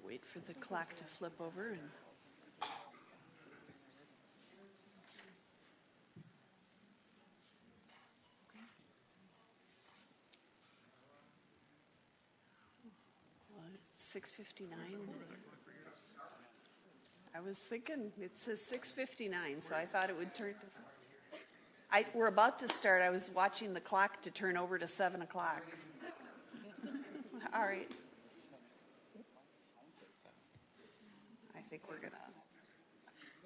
Wait for the clock to flip over and. Well, it's 6:59. I was thinking it says 6:59, so I thought it would turn to. We're about to start. I was watching the clock to turn over to 7 o'clock. All right. I think we're gonna.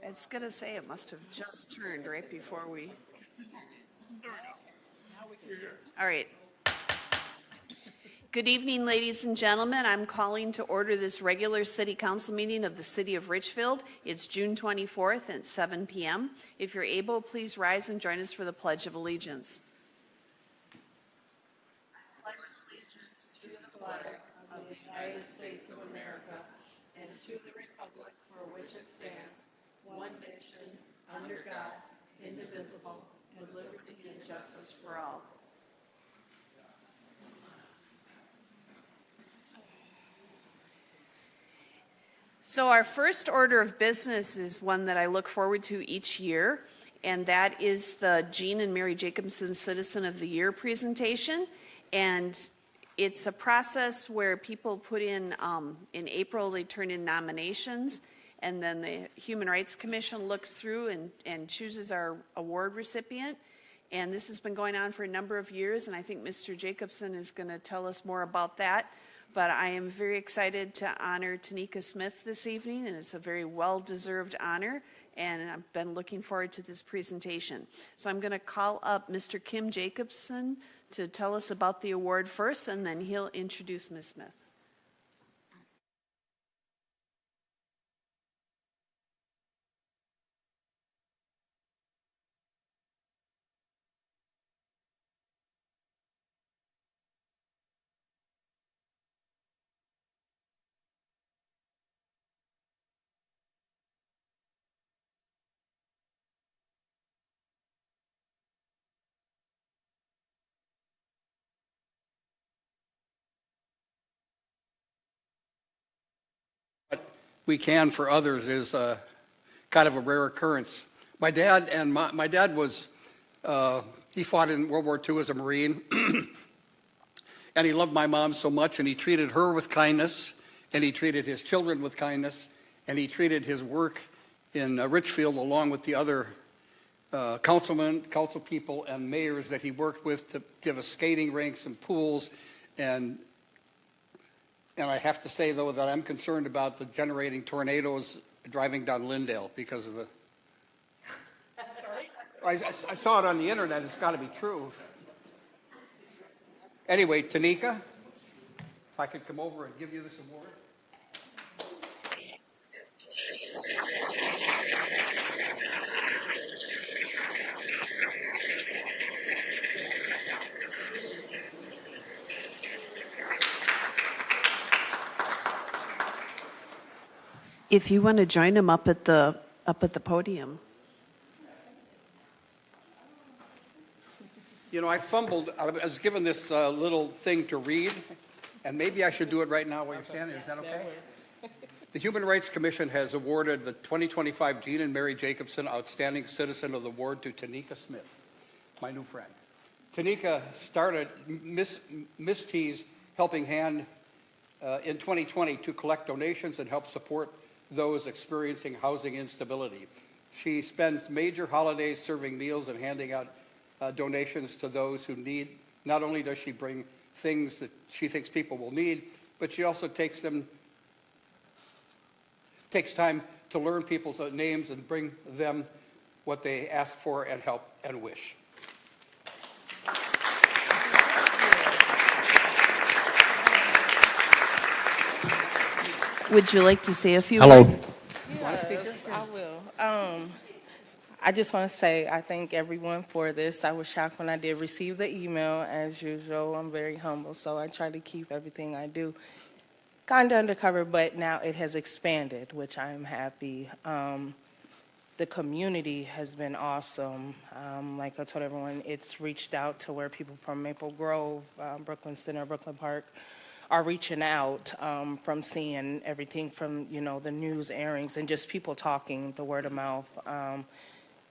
It's gonna say it must have just turned right before we. All right. Good evening, ladies and gentlemen. I'm calling to order this regular City Council meeting of the City of Richfield. It's June 24th at 7 p.m. If you're able, please rise and join us for the Pledge of Allegiance. I pledge allegiance to the flag of the United States of America and to the republic for which it stands, one nation, under God, indivisible, with liberty and justice for all. So our first order of business is one that I look forward to each year, and that is the Jean and Mary Jacobson Citizen of the Year presentation. And it's a process where people put in April, they turn in nominations, and then the Human Rights Commission looks through and chooses our award recipient. And this has been going on for a number of years, and I think Mr. Jacobson is going to tell us more about that. But I am very excited to honor Tanika Smith this evening, and it's a very well-deserved honor, and I've been looking forward to this presentation. So I'm going to call up Mr. Kim Jacobson to tell us about the award first, and then he'll introduce Ms. Smith. We can for others is kind of a rare occurrence. My dad was, he fought in World War II as a Marine, and he loved my mom so much, and he treated her with kindness, and he treated his children with kindness, and he treated his work in Richfield along with the other council people and mayors that he worked with to give us skating rinks and pools. And I have to say, though, that I'm concerned about the generating tornadoes driving down Lyndale because of the... I saw it on the internet. It's got to be true. Anyway, Tanika, if I could come over and give you this award. If you want to join him up at the podium. You know, I fumbled. I was given this little thing to read, and maybe I should do it right now while you're standing. Is that okay? The Human Rights Commission has awarded the 2025 Jean and Mary Jacobson Outstanding Citizen of the Award to Tanika Smith, my new friend. Tanika started Miss T's Helping Hand in 2020 to collect donations and help support those experiencing housing instability. She spends major holidays serving meals and handing out donations to those who need. Not only does she bring things that she thinks people will need, but she also takes time to learn people's names and bring them what they ask for and help and wish. Would you like to say a few Hello. words? Yes, I will. I just want to say I thank everyone for this. I was shocked when I did receive the email. As usual, I'm very humble, so I try to keep everything I do kind of undercover, but now it has expanded, which I am happy. The community has been awesome. Like I told everyone, it's reached out to where people from Maple Grove, Brooklyn Center, Brooklyn Park, are reaching out from seeing everything from, the news airings and just people talking, the word of mouth.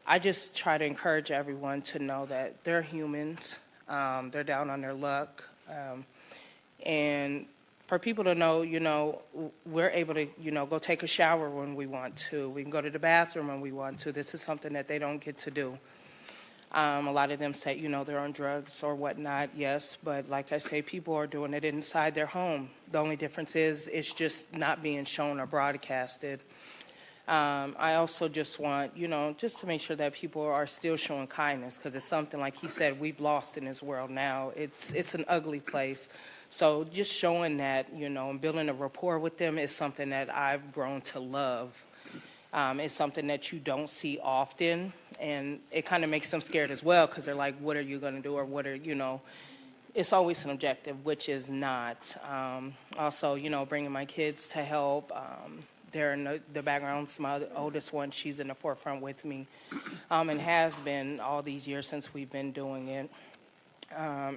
I just try to encourage everyone to know that they're humans. They're down on their luck. And for people to know, we're able to, go take a shower when we want to. We can go to the bathroom when we want to. This is something that they don't get to do. A lot of them say, they're on drugs or whatnot, yes, but like I say, people are doing it inside their home. The only difference is it's just not being shown or broadcasted. I also just want, just to make sure that people are still showing kindness, because it's something, like he said, we've lost in this world now. It's an ugly place. So just showing that, and building a rapport with them is something that I've grown to love. It's something that you don't see often, and it kind of makes them scared as well, because they're like, what are you going to do, or what are, it's always an objective, which is not. Also, bringing my kids to help. They're in the backgrounds. My oldest one, she's in the forefront with me, and has been all these years since we've been doing it.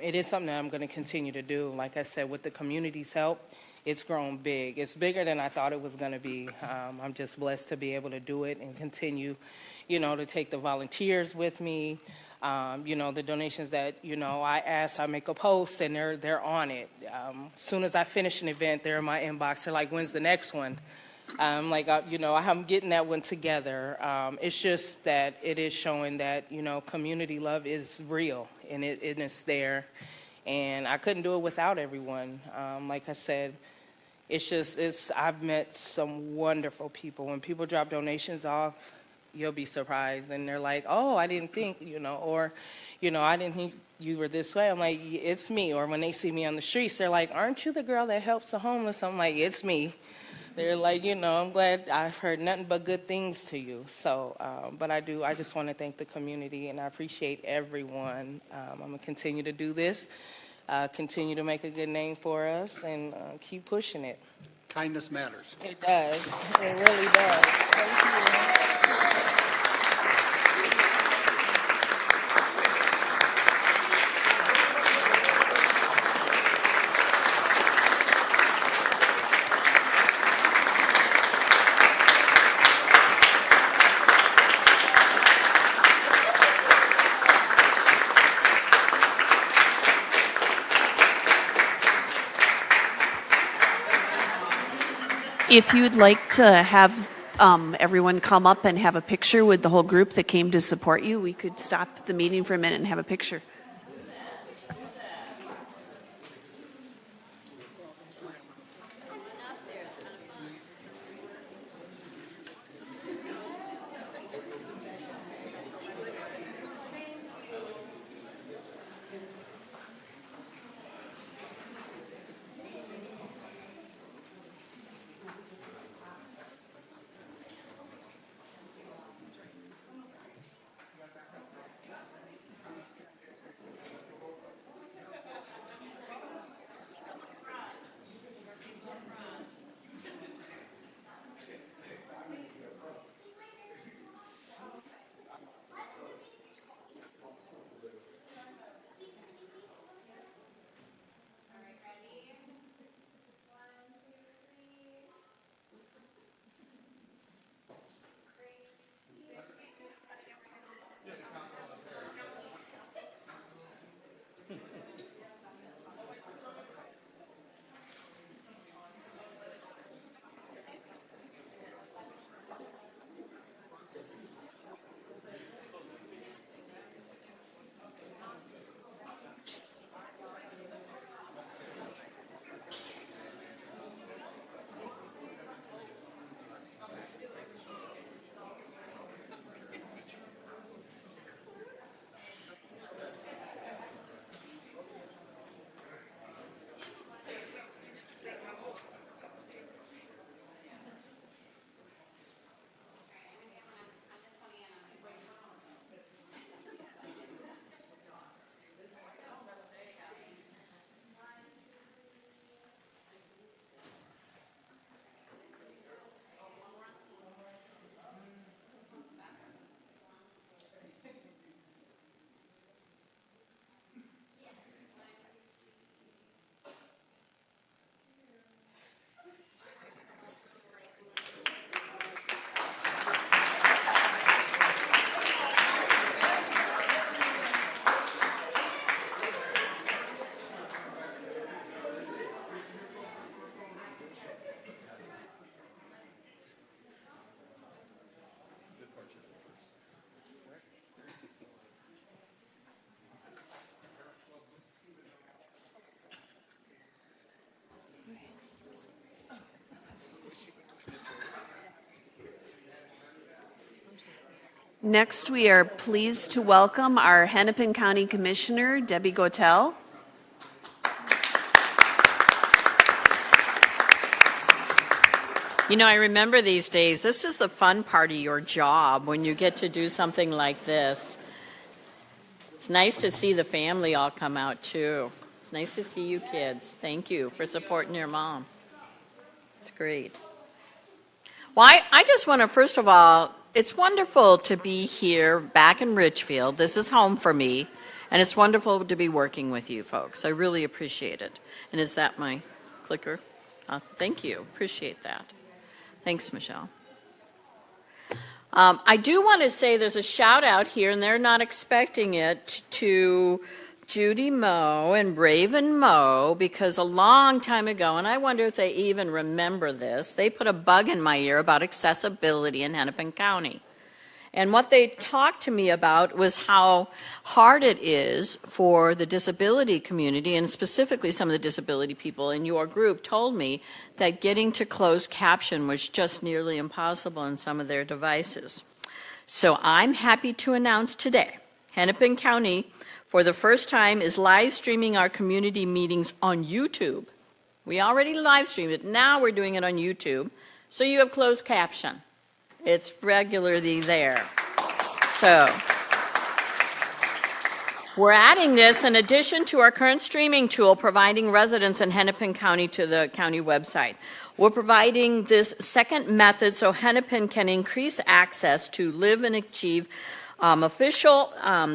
It is something that I'm going to continue to do. Like I said, with the community's help, it's grown big. It's bigger than I thought it was going to be. I'm just blessed to be able to do it and continue, to take the volunteers with me. The donations that, I ask, I make a post, and they're on it. As soon as I finish an event, they're in my inbox. They're like, when's the next one? I'm getting that one together. It's just that it is showing that, community love is real, and it's there. And I couldn't do it without everyone. Like I said, I've met some wonderful people. When people drop donations off, you'll be surprised. And they're like, oh, I didn't think, or, I didn't think you were this way. I'm like, it's me. Or when they see me on the streets, they're like, aren't you the girl that helps the homeless? I'm like, it's me. They're like, I'm glad. I've heard nothing but good things to you. So, but I just want to thank the community, and I appreciate everyone. I'm going to continue to do this, continue to make a good name for us, and keep pushing it. Kindness matters. It does. It really does. Thank you. If you'd like to have everyone come up and have a picture with the whole group that came to support you, we could stop the meeting for a minute and have a picture. Next, we are pleased to welcome our Hennepin County Commissioner, Debbie Gotel. You know, I remember these days, this is the fun part of your job when you get to do something like this. It's nice to see the family all come out, too. It's nice to see you kids. Thank you for supporting your mom. It's great. Well, I just want to, first of all, it's wonderful to be here back in Richfield. This is home for me, and it's wonderful to be working with you folks. I really appreciate it. And is that my clicker? Thank you. Appreciate that. Thanks, Michelle. I do want to say there's a shout out here, and they're not expecting it, to Judy Moe and Raven Moe, because a long time ago, and I wonder if they even remember this, they put a bug in my ear about accessibility in Hennepin County. And what they talked to me about was how hard it is for the disability community, and specifically some of the disability people in your group told me that getting to closed caption was just nearly impossible in some of their devices. So I'm happy to announce today, Hennepin County, for the first time, is live streaming our community meetings on YouTube. We already live streamed it. Now we're doing it on YouTube. So you have closed caption. It's regularly there. So we're adding this in addition to our current streaming tool, providing residents in Hennepin County to the county website. We're providing this second method so Hennepin can increase access to Live and Achieve official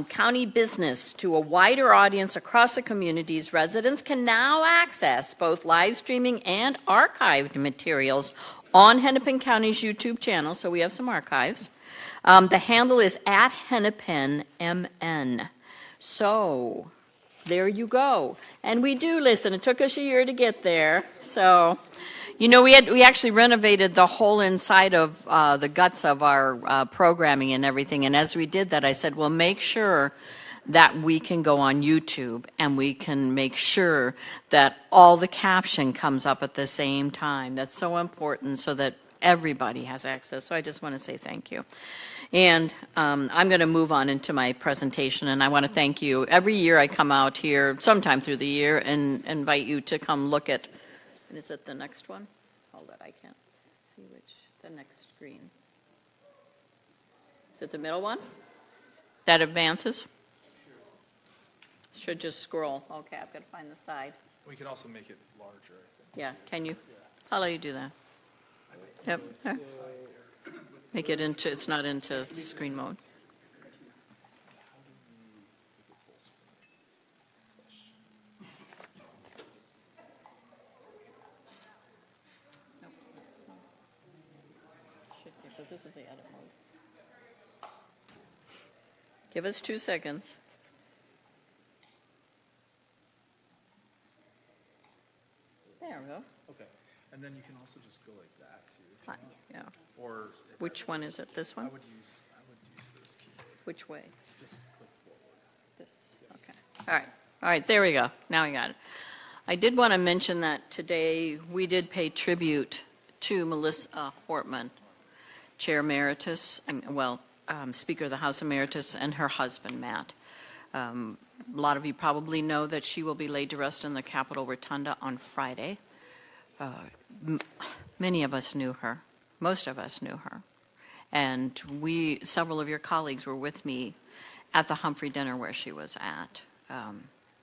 county business to a wider audience across the communities. Residents can now access both live streaming and archived materials on Hennepin County's YouTube channel, so we have some archives. The handle is @HennepinMN. So there you go. And we do listen. It took us a year to get there. So, you know, we actually renovated the whole inside of the guts of our programming and everything. And as we did that, I said, well, make sure that we can go on YouTube and we can make sure that all the caption comes up at the same time. That's so important so that everybody has access. So I just want to say thank you. And I'm going to move on into my presentation, and I want to thank you. Every year I come out here, sometime through the year, and invite you to come look at, is it the next one? Hold it, I can't see which, the next screen. Is it the middle one? That advances? Should just scroll. Okay, I've got to find the side. We could also make it larger, I think. Yeah, can you? I'll let you do that. Yep. Make it into, it's not into screen mode. Nope, that's not. Should be, because this is the edit mode. Give us 2 seconds. There we go. Okay. And then you can also just go like that too. If you Fine, want. yeah. Or Which one is it? This I one? would use this keyboard. Which way? Just click forward. This, okay. All right, there we go. Now we got it. I did want to mention that today we did pay tribute to Melissa Hortman, Chair Emeritus, Speaker of the House Emeritus, and her husband, Matt. A lot of you probably know that she will be laid to rest in the Capitol Rotunda on Friday. Many of us knew her. Most of us knew her. And several of your colleagues were with me at the Humphrey dinner where she was at.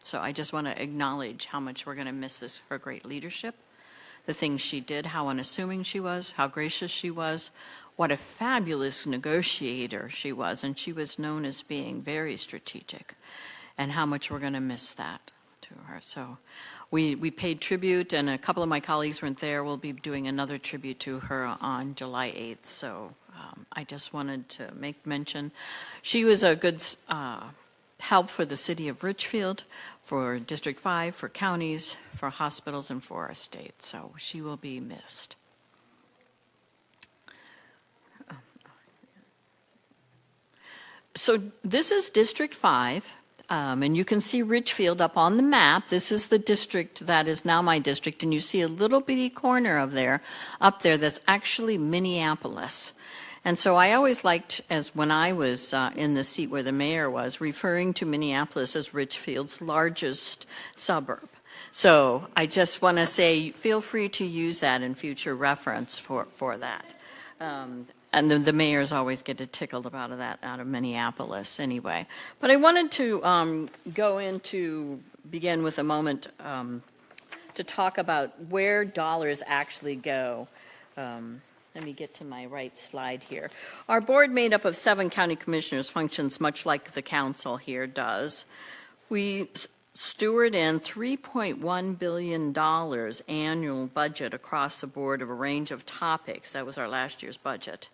So I just want to acknowledge how much we're going to miss her great leadership, the things she did, how unassuming she was, how gracious she was, what a fabulous negotiator she was, and she was known as being very strategic, and how much we're going to miss that to her. So we paid tribute, and a couple of my colleagues weren't there. We'll be doing another tribute to her on July 8th. So I just wanted to make mention. She was a good help for the city of Richfield, for District 5, for counties, for hospitals, and for our state. So she will be missed. So this is District 5. And you can see Richfield up on the map. This is the district that is now my district, and you see a little bitty corner of there, up there, that's actually Minneapolis. And so I always liked, as when I was in the seat where the mayor was, referring to Minneapolis as Richfield's largest suburb. So I just want to say, feel free to use that in future reference for that. And the mayors always get a tickle out of that, out of Minneapolis anyway. But I wanted to begin with a moment to talk about where dollars actually go. Let me get to my right slide here. Our board, made up of 7 county commissioners, functions much like the council here does. We steward in $3.1 billion annual budget across the board of a range of topics. That was our last year's budget,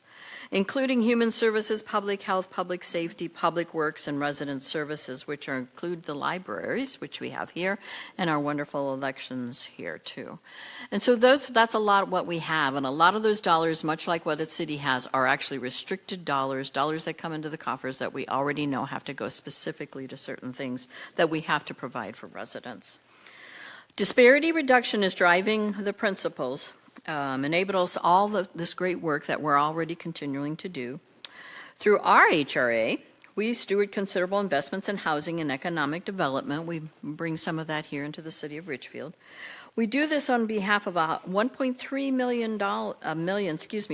including human services, public health, public safety, public works, and resident services, which include the libraries, which we have here, and our wonderful elections here too. And so that's a lot of what we have, and a lot of those dollars, much like what a city has, are actually restricted dollars that come into the coffers that we already know have to go specifically to certain things that we have to provide for residents. Disparity reduction is driving the principles, enables all this great work that we're already continuing to do. Through our HRA, we steward considerable investments in housing and economic development. We bring some of that here into the city of Richfield. We do this on behalf of 1.3 million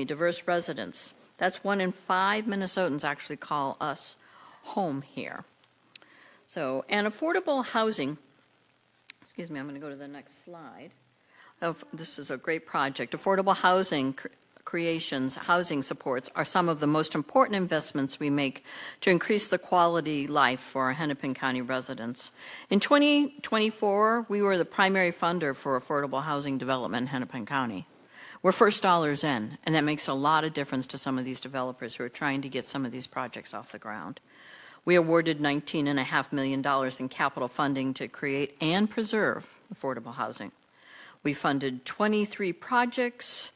diverse residents. That's 1 in 5 Minnesotans actually call us home here. So, and affordable housing, I'm going to go to the next slide. This is a great project. Affordable housing creations, housing supports are some of the most important investments we make to increase the quality life for our Hennepin County residents. In 2024, we were the primary funder for affordable housing development in Hennepin County. We're first dollars in, and that makes a lot of difference to some of these developers who are trying to get some of these projects off the ground. We awarded $19.5 million in capital funding to create and preserve affordable housing. We funded 23 projects,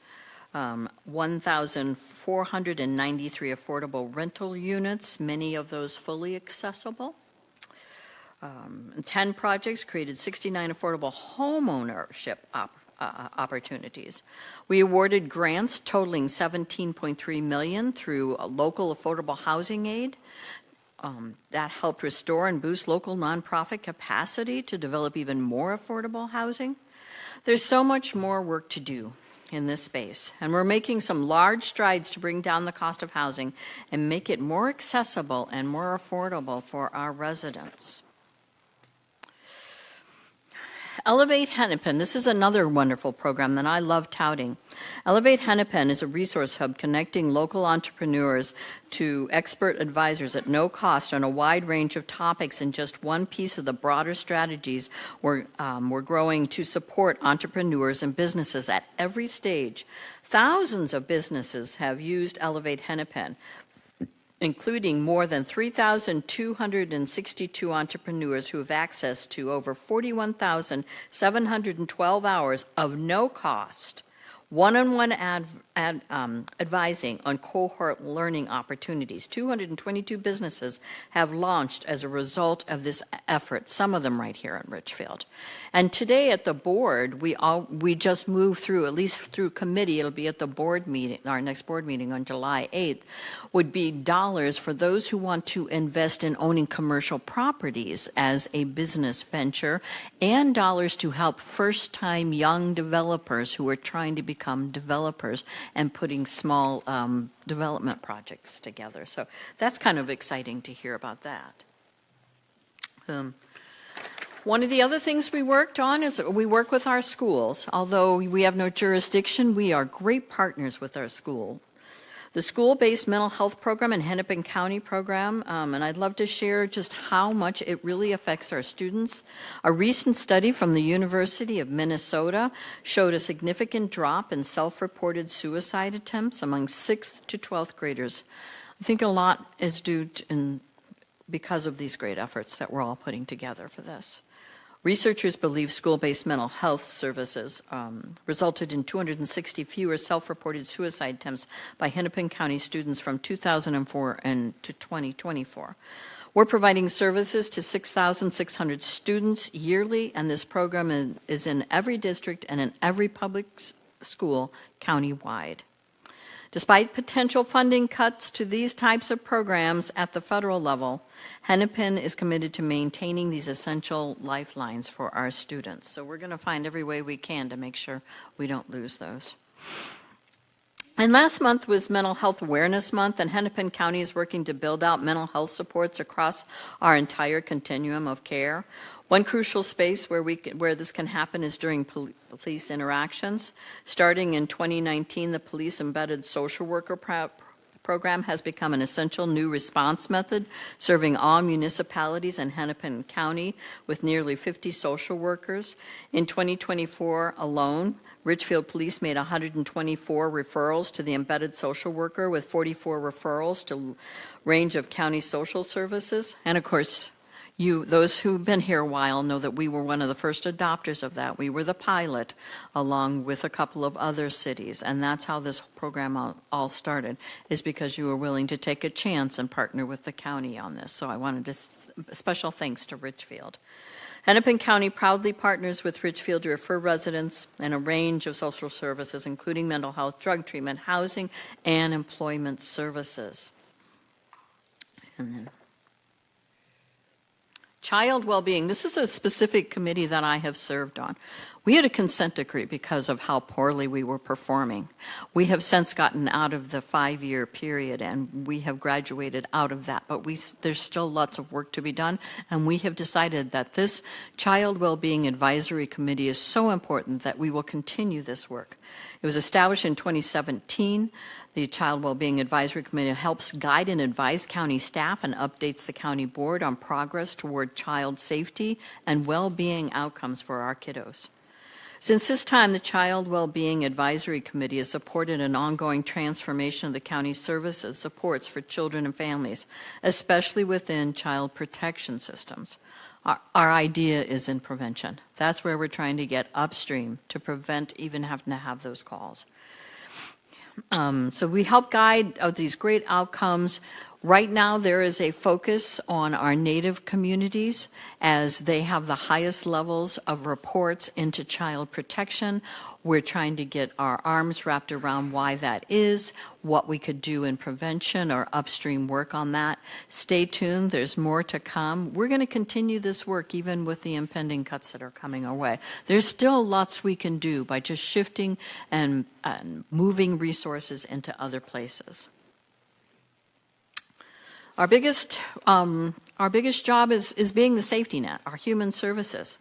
1,493 affordable rental units, many of those fully accessible. 10 projects created 69 affordable homeownership opportunities. We awarded grants totaling $17.3 million through a local affordable housing aid. That helped restore and boost local nonprofit capacity to develop even more affordable housing. There's so much more work to do in this space, and we're making some large strides to bring down the cost of housing and make it more accessible and more affordable for our residents. Elevate Hennepin. This is another wonderful program that I love touting. Elevate Hennepin is a resource hub connecting local entrepreneurs to expert advisors at no cost on a wide range of topics in just one piece of the broader strategies we're growing to support entrepreneurs and businesses at every stage. Thousands of businesses have used Elevate Hennepin, including more than 3,262 entrepreneurs who have access to over 41,712 hours of no cost, one-on-one advising on cohort learning opportunities. 222 businesses have launched as a result of this effort, some of them right here in Richfield. And today at the board, we just moved through, at least through committee, it'll be at the board meeting, our next board meeting on July 8th, would be dollars for those who want to invest in owning commercial properties as a business venture, and dollars to help first-time young developers who are trying to become developers and putting small development projects together. So that's kind of exciting to hear about that. One of the other things we worked on is we work with our schools. Although we have no jurisdiction, we are great partners with our school. The school-based mental health program and Hennepin County program, and I'd love to share just how much it really affects our students. A recent study from the University of Minnesota showed a significant drop in self-reported suicide attempts among 6th to 12th graders. I think a lot is due to, because of these great efforts that we're all putting together for this. Researchers believe school-based mental health services resulted in 260 fewer self-reported suicide attempts by Hennepin County students from 2004 to 2024. We're providing services to 6,600 students yearly, and this program is in every district and in every public school countywide. Despite potential funding cuts to these types of programs at the federal level, Hennepin is committed to maintaining these essential lifelines for our students. So we're going to find every way we can to make sure we don't lose those. And last month was Mental Health Awareness Month, and Hennepin County is working to build out mental health supports across our entire continuum of care. One crucial space where this can happen is during police interactions. Starting in 2019, the Police Embedded Social Worker program has become an essential new response method, serving all municipalities in Hennepin County with nearly 50 social workers. In 2024 alone, Richfield Police made 124 referrals to the embedded social worker, with 44 referrals to range of county social services. And of course, those who've been here a while know that we were one of the first adopters of that. We were the pilot, along with a couple of other cities. And that's how this program all started, is because you were willing to take a chance and partner with the county on this. So I wanted to, special thanks to Richfield. Hennepin County proudly partners with Richfield to refer residents in a range of social services, including mental health, drug treatment, housing, and employment services. And then child well-being. This is a specific committee that I have served on. We had a consent decree because of how poorly we were performing. We have since gotten out of the 5-year period, and we have graduated out of that. But there's still lots of work to be done, and we have decided that this Child Wellbeing Advisory Committee is so important that we will continue this work. It was established in 2017. The Child Wellbeing Advisory Committee helps guide and advise county staff and updates the county board on progress toward child safety and well-being outcomes for our kiddos. Since this time, the Child Wellbeing Advisory Committee has supported an ongoing transformation of the county services supports for children and families, especially within child protection systems. Our idea is in prevention. That's where we're trying to get upstream to prevent even having to have those calls. So we help guide these great outcomes. Right now, there is a focus on our Native communities as they have the highest levels of reports into child protection. We're trying to get our arms wrapped around why that is, what we could do in prevention or upstream work on that. Stay tuned, there's more to come. We're going to continue this work even with the impending cuts that are coming our way. There's still lots we can do by just shifting and moving resources into other places. Our biggest job is being the safety net, our human services.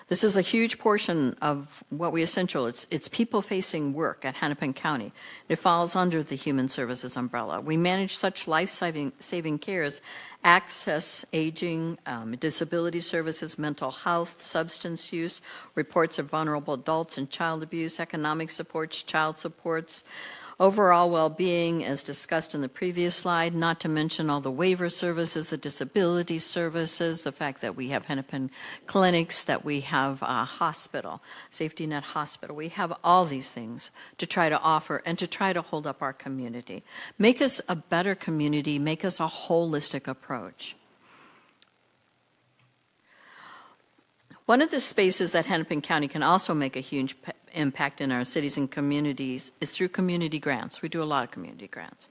This is a huge portion of what we essential. It's people-facing work at Hennepin County. It falls under the human services umbrella. We manage such life-saving care as access, aging, disability services, mental health, substance use, reports of vulnerable adults and child abuse, economic supports, child supports, overall well-being, as discussed in the previous slide, not to mention all the waiver services, the disability services, the fact that we have Hennepin clinics, that we have a hospital, Safety Net Hospital. We have all these things to try to offer and to try to hold up our community. Make us a better community, make us a holistic approach. One of the spaces that Hennepin County can also make a huge impact in our cities and communities is through community grants. We do a lot of community grants.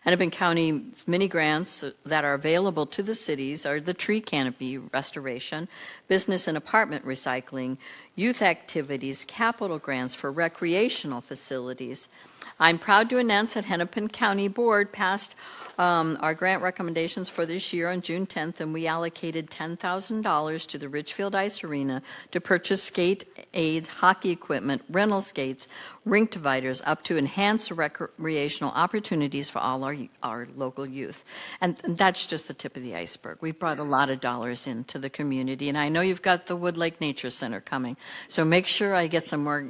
Hennepin County's many grants that are available to the cities are the tree canopy restoration, business and apartment recycling, youth activities, capital grants for recreational facilities. I'm proud to announce that Hennepin County Board passed our grant recommendations for this year on June 10th, and we allocated $10,000 to the Richfield Ice Arena to purchase skate aids, hockey equipment, rental skates, rink dividers, up to enhance recreational opportunities for all our local youth. And that's just the tip of the iceberg. We've brought a lot of dollars into the community, and I know you've got the Wood Lake Nature Center coming, so make sure I get some more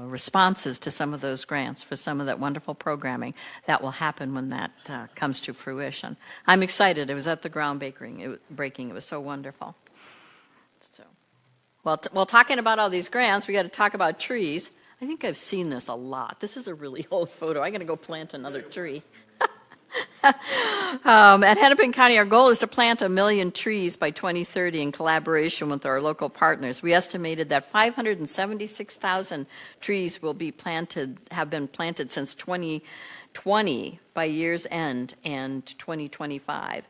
responses to some of those grants for some of that wonderful programming that will happen when that comes to fruition. I'm excited. It was at the groundbreaking. It was so wonderful. So, well, talking about all these grants, we got to talk about trees. I think I've seen this a lot. This is a really old photo. I'm going to go plant another tree. At Hennepin County, our goal is to plant 1 million trees by 2030 in collaboration with our local partners. We estimated that 576,000 trees will be planted, have been planted since 2020 by year's end and 2025.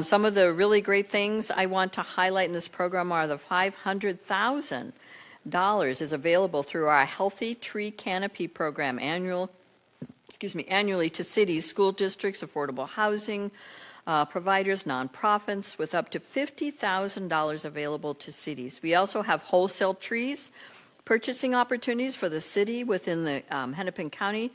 Some of the really great things I want to highlight in this program are the $500,000 is available through our Healthy Tree Canopy program annually to cities, school districts, affordable housing providers, nonprofits, with up to $50,000 available to cities. We also have wholesale trees purchasing opportunities for the city within the Hennepin County.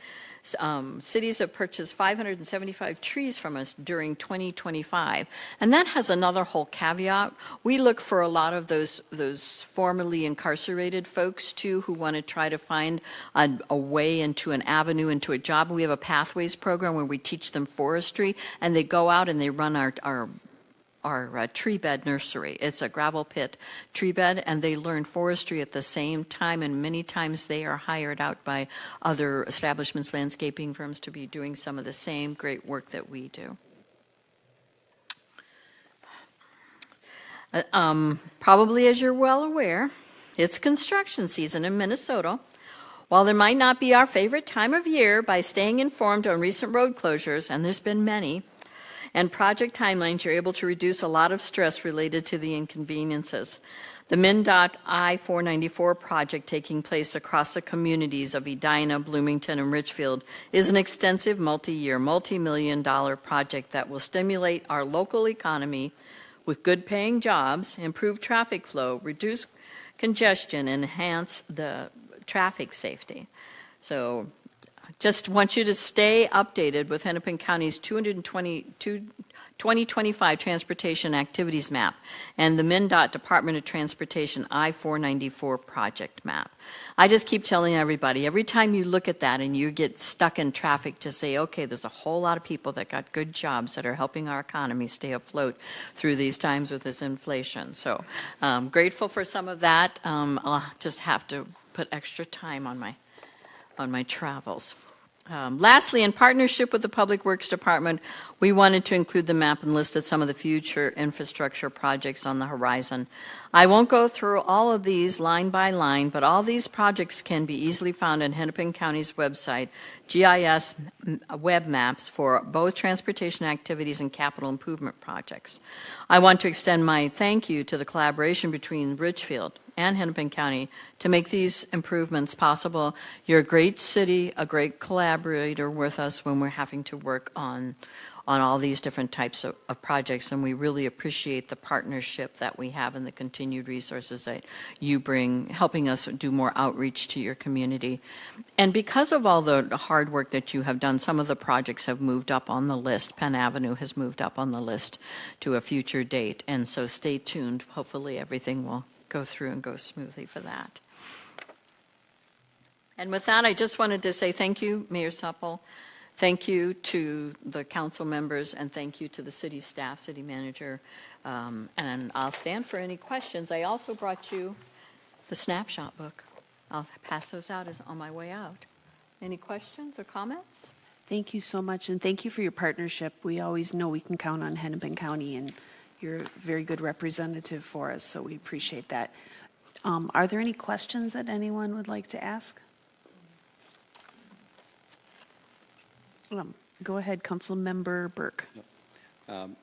Cities have purchased 575 trees from us during 2025. And that has another whole caveat. We look for a lot of those formerly incarcerated folks, too, who want to try to find a way into an avenue, into a job. We have a Pathways program where we teach them forestry, and they go out and they run our tree bed nursery. It's a gravel pit tree bed, and they learn forestry at the same time, and many times they are hired out by other establishments, landscaping firms, to be doing some of the same great work that we do. Probably, as you're well aware, it's construction season in Minnesota. While there might not be our favorite time of year, by staying informed on recent road closures, and there's been many, and project timelines, you're able to reduce a lot of stress related to the inconveniences. The MnDOT I-494 project taking place across the communities of Edina, Bloomington, and Richfield is an extensive multi-year, multi-million-dollar project that will stimulate our local economy with good-paying jobs, improve traffic flow, reduce congestion, and enhance the traffic safety. So just want you to stay updated with Hennepin County's 2025 Transportation Activities Map and the MnDOT Department of Transportation I-494 project map. I just keep telling everybody, every time you look at that and you get stuck in traffic, to say, okay, there's a whole lot of people that got good jobs that are helping our economy stay afloat through these times with this inflation. So grateful for some of that. I'll just have to put extra time on my travels. Lastly, in partnership with the Public Works Department, we wanted to include the map and listed some of the future infrastructure projects on the horizon. I won't go through all of these line by line, but all these projects can be easily found on Hennepin County's website, GIS web maps for both transportation activities and capital improvement projects. I want to extend my thank you to the collaboration between Richfield and Hennepin County to make these improvements possible. You're a great city, a great collaborator with us when we're having to work on all these different types of projects, and we really appreciate the partnership that we have and the continued resources that you bring, helping us do more outreach to your community. And because of all the hard work that you have done, some of the projects have moved up on the list. Penn Avenue has moved up on the list to a future date, and so stay tuned. Hopefully everything will go through and go smoothly for that. And with that, I just wanted to say thank you, Mayor Supple. Thank you to the council members, and thank you to the city staff, city manager. And I'll stand for any questions. I also brought you the snapshot book. I'll pass those out on my way out. Any questions or comments? Thank you so much, and thank you for your partnership. We always know we can count on Hennepin County, and you're a very good representative for us, so we appreciate that. Are there any questions that anyone would like to ask? Go ahead, Councilmember Burke.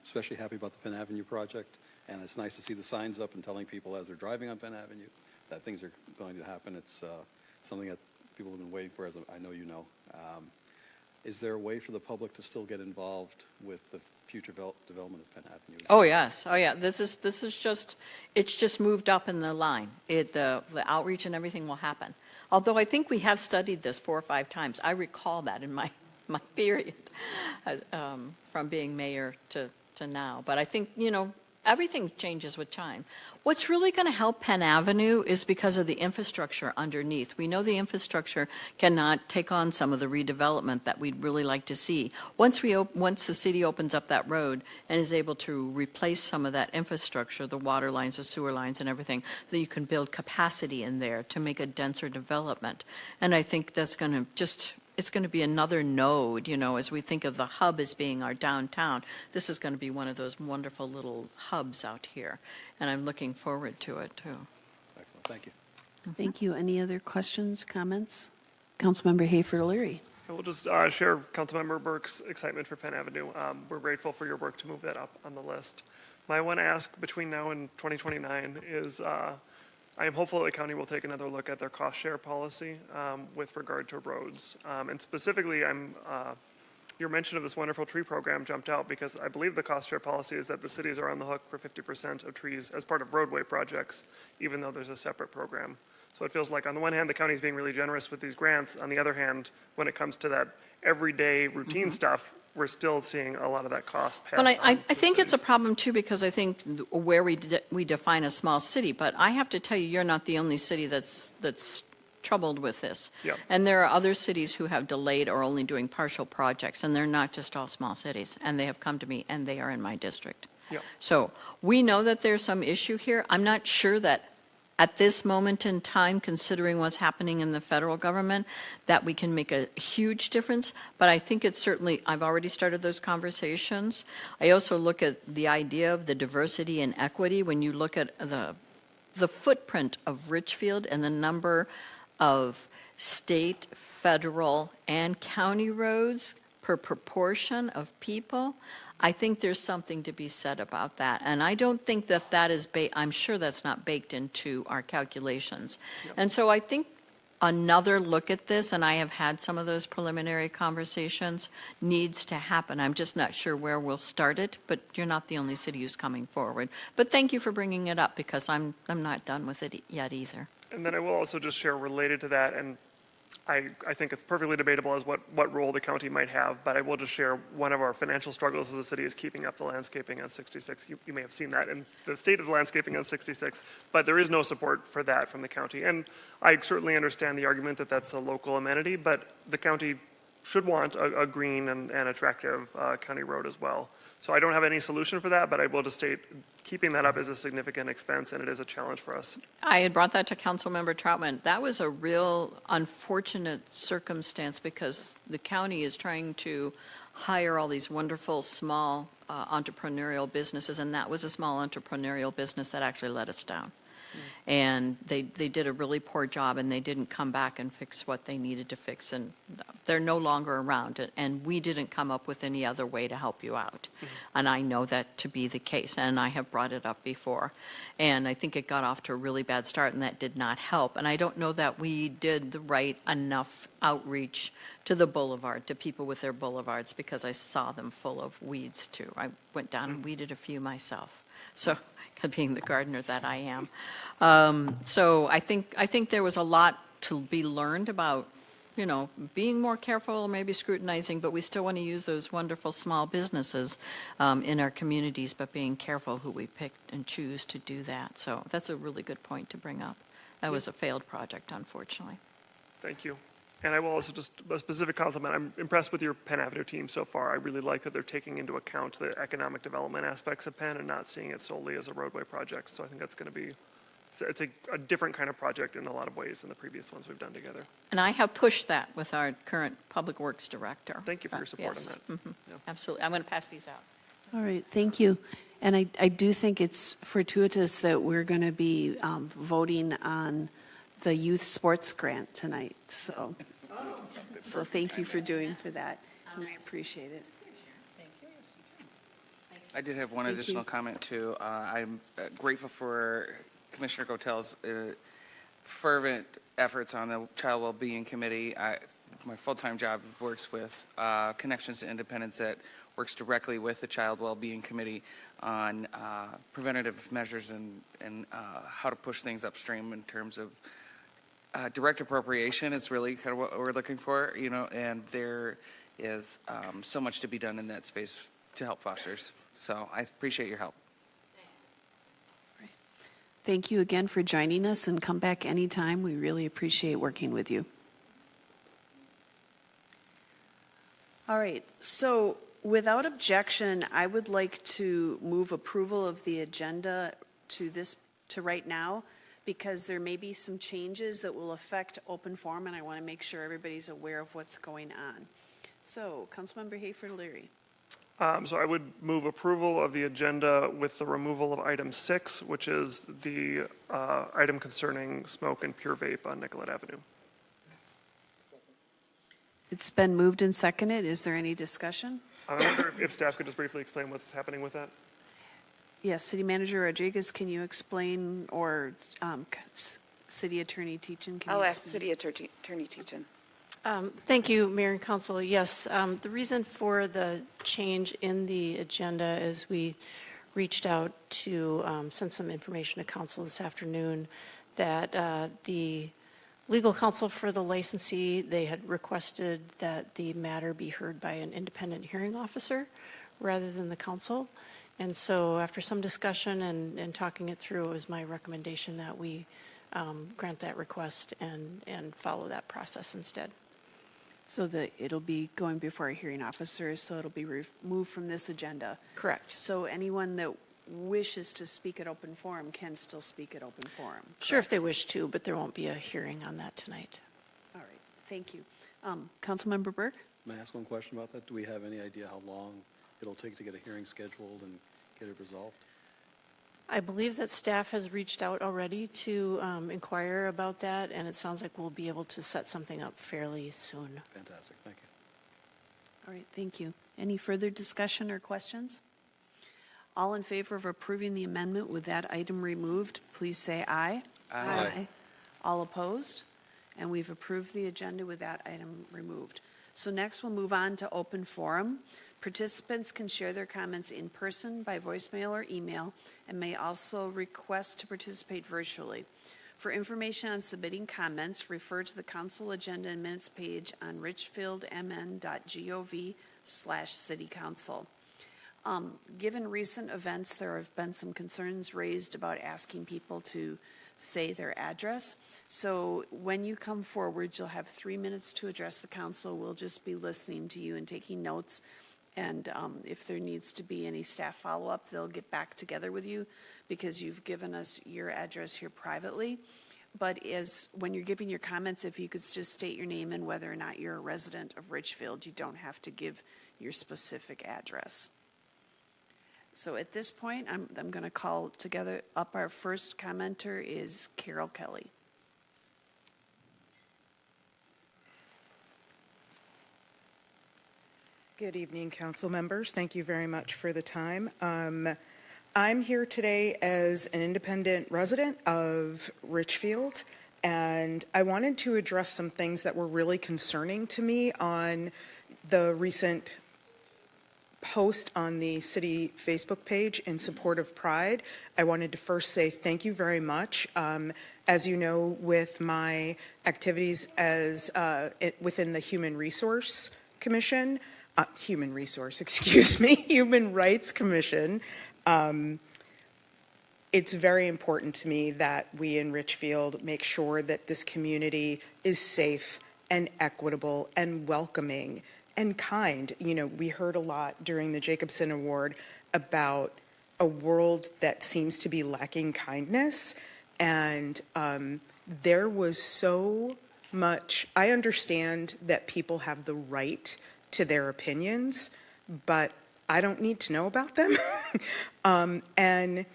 Especially happy about the Penn Avenue project, and it's nice to see the signs up and telling people as they're driving on Penn Avenue that things are going to happen. It's something that people have been waiting for, as I know you know. Is there a way for the public to still get involved with the future development of Penn Avenue? Oh yes, oh yeah. This is just, it's just moved up in the line. The outreach and everything will happen. Although I think we have studied this 4 or 5 times. I recall that in my period from being mayor to now. But I think, everything changes with time. What's really going to help Penn Avenue is because of the infrastructure underneath. We know the infrastructure cannot take on some of the redevelopment that we'd really like to see. Once the city opens up that road and is able to replace some of that infrastructure, the water lines, the sewer lines and everything, that you can build capacity in there to make a denser development. And I think that's going to just it's going to be another node, as we think of the hub as being our downtown. This is going to be one of those wonderful little hubs out here, and I'm looking forward to it, too. Excellent, thank you. Thank you. Any other questions, comments? Councilmember Hayford O'Leary. I will just share Councilmember Burke's excitement for Penn Avenue. We're grateful for your work to move that up on the list. My one ask between now and 2029 is I am hopeful that the county will take another look at their cost share policy with regard to roads. And specifically, your mention of this wonderful tree program jumped out because I believe the cost share policy is that the cities are on the hook for 50% of trees as part of roadway projects, even though there's a separate program. So it feels like on the one hand, the county is being really generous with these grants. On the other hand, when it comes to that everyday routine stuff, we're still seeing a lot of that cost passed But I on to think it's a cities. problem, too, because I think where we define a small city, but I have to tell you, you're not the only city that's troubled with this. Yeah. And there are other cities who have delayed or only doing partial projects, and they're not just all small cities. And they have come to me, and they are in my district. Yeah. So we know that there's some issue here. I'm not sure that at this moment in time, considering what's happening in the federal government, that we can make a huge difference. But I think it's certainly, I've already started those conversations. I also look at the idea of the diversity and equity. When you look at the footprint of Richfield and the number of state, federal, and county roads per proportion of people, I think there's something to be said about that. And I don't think that is, I'm sure that's not baked into our calculations. And so I think another look at this, and I have had some of those preliminary conversations, needs to happen. I'm just not sure where we'll start it, but you're not the only city who's coming forward. But thank you for bringing it up, because I'm not done with it yet either. And then I will also just share related to that, and I think it's perfectly debatable as what role the county might have, but I will just share one of our financial struggles as a city is keeping up the landscaping on 66. You may have seen that in the state of the landscaping on 66, but there is no support for that from the county. And I certainly understand the argument that that's a local amenity, but the county should want a green and attractive county road as well. So I don't have any solution for that, but I will just state keeping that up is a significant expense, and it is a challenge for us. I had brought that to Councilmember Troutman. That was a real unfortunate circumstance because the county is trying to hire all these wonderful small entrepreneurial businesses, and that was a small entrepreneurial business that actually let us down. And they did a really poor job, and they didn't come back and fix what they needed to fix, and they're no longer around. And we didn't come up with any other way to help you out. And I know that to be the case, and I have brought it up before. And I think it got off to a really bad start, and that did not help. And I don't know that we did the right enough outreach to the boulevard, to people with their boulevards, because I saw them full of weeds, too. I went down and weeded a few myself. So, being the gardener that I am. So I think there was a lot to be learned about, being more careful, maybe scrutinizing, but we still want to use those wonderful small businesses in our communities, but being careful who we pick and choose to do that. So that's a really good point to bring up. That was a failed project, unfortunately. Thank you. And I will also just, a specific compliment, I'm impressed with your Penn Avenue team so far. I really like that they're taking into account the economic development aspects of Penn and not seeing it solely as a roadway project. So I think that's going to be, it's a different kind of project in a lot of ways than the previous ones we've done together. And I have pushed that with our current Public Works Director. Thank you for your support Yes. on that. Yeah. Absolutely. I'm going to pass these out. All right, thank you. And I do think it's fortuitous that we're going to be voting on the youth sports grant tonight, so thank you for doing for that, and I appreciate it. I did have one Thank additional you. comment too. I'm grateful for Commissioner Gotel's fervent efforts on the Child Wellbeing Committee. My full-time job works with Connections to Independence that works directly with the Child Wellbeing Committee on preventative measures and how to push things upstream in terms of direct appropriation is really kind of what we're looking for, and there is so much to be done in that space to help fosters. So I appreciate your help. Thank you again for joining us, and come back anytime. We really appreciate working with you. All right, so without objection, I would like to move approval of the agenda to right now, because there may be some changes that will affect open forum, and I want to make sure everybody's aware of what's going on. So, Councilmember Hayford-Leary. So I would move approval of the agenda with the removal of item 6, which is the item concerning smoke and pure vape on Nicollet Avenue. It's been moved and seconded. Is there any discussion? I wonder if staff could just briefly explain what's happening with that? Yes, City Manager Rodriguez, can you explain, or City Attorney Teachin? Can I'll you ask explain? City Attorney Teachin. Thank you, Mayor and Council. Yes, the reason for the change in the agenda is we reached out to send some information to Council this afternoon that the legal counsel for the licensee, they had requested that the matter be heard by an independent hearing officer rather than the council. And so after some discussion and talking it through, it was my recommendation that we grant that request and follow that process instead. So that it'll be going before a hearing officer, so it'll be removed from this agenda. Correct. So anyone that wishes to speak at open forum can still speak at open forum. Sure, if they wish to, but there won't be a hearing on that tonight. All right, thank you. Councilmember Burke? May I ask one question about that? Do we have any idea how long it'll take to get a hearing scheduled and get it resolved? I believe that staff has reached out already to inquire about that, and it sounds like we'll be able to set something up fairly soon. Fantastic, thank you. All right, thank you. Any further discussion or questions? All in favor of approving the amendment with that item removed, please say aye. Aye. All opposed? And we've approved the agenda with that item removed. So next we'll move on to open forum. Participants can share their comments in person, by voicemail or email, and may also request to participate virtually. For information on submitting comments, refer to the council agenda and minutes page on richfieldmn.gov/citycouncil. Given recent events, there have been some concerns raised about asking people to say their address. So when you come forward, you'll have 3 minutes to address the council. We'll just be listening to you and taking notes. And if there needs to be any staff follow-up, they'll get back together with you because you've given us your address here privately. But when you're giving your comments, if you could just state your name and whether or not you're a resident of Richfield, you don't have to give your specific address. So at this point, I'm going to call together up our first commenter is Carol Kelly. Good evening, council members. Thank you very much for the time. I'm here today as an independent resident of Richfield, and I wanted to address some things that were really concerning to me on the recent post on the city Facebook page in support of Pride. I wanted to first say thank you very much. As you know, with my activities as within the Human Rights Commission, Human Rights Commission, it's very important to me that we in Richfield make sure that this community is safe and equitable and welcoming and kind. You know, we heard a lot during the Jacobson Award about a world that seems to be lacking kindness, and there was so much. I understand that people have the right to their opinions, but I don't need to know about them. And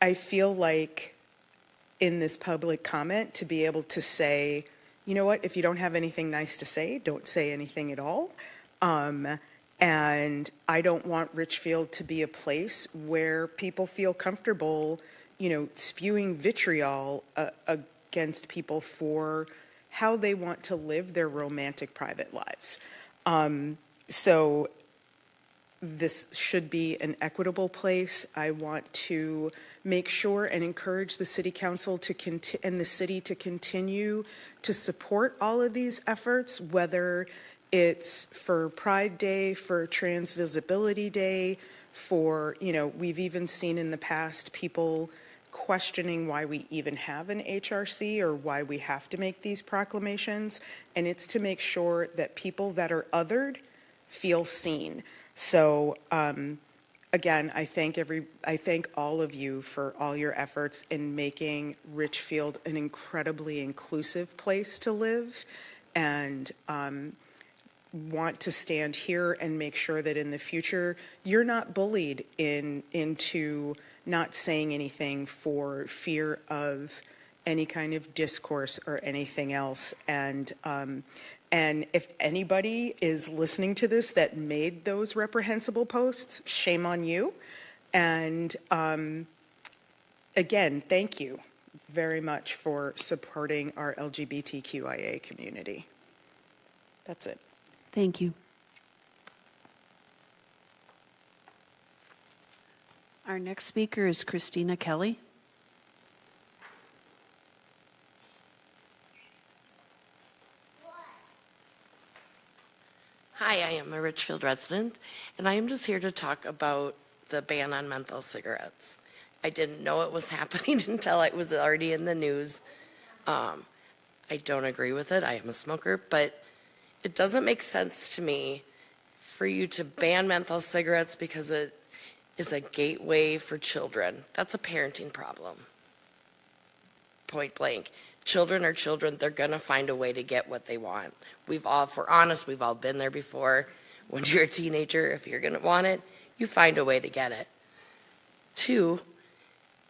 I feel like in this public comment to be able to say, you know what, if you don't have anything nice to say, don't say anything at all. And I don't want Richfield to be a place where people feel comfortable, you know, spewing vitriol against people for how they want to live their romantic private lives. So this should be an equitable place. I want to make sure and encourage the city council and the city to continue to support all of these efforts, whether it's for Pride Day, for Trans Visibility Day, for, you know, we've even seen in the past people questioning why we even have an HRC or why we have to make these proclamations. And it's to make sure that people that are othered feel seen. So again, I thank all of you for all your efforts in making Richfield an incredibly inclusive place to live, and want to stand here and make sure that in the future you're not bullied into not saying anything for fear of any kind of discourse or anything else. And if anybody is listening to this that made those reprehensible posts, shame on you. And again, thank you very much for supporting our LGBTQIA community. That's it. Thank you. Our next speaker is Christina Kelly. Hi, I am a Richfield resident, and I am just here to talk about the ban on menthol cigarettes. I didn't know it was happening until it was already in the news. I don't agree with it. I am a smoker, but it doesn't make sense to me for you to ban menthol cigarettes because it is a gateway for children. That's a parenting problem. Point blank. Children are children. They're going to find a way to get what they want. If we're honest, we've all been there before. When you're a teenager, if you're going to want it, you find a way to get it. 2,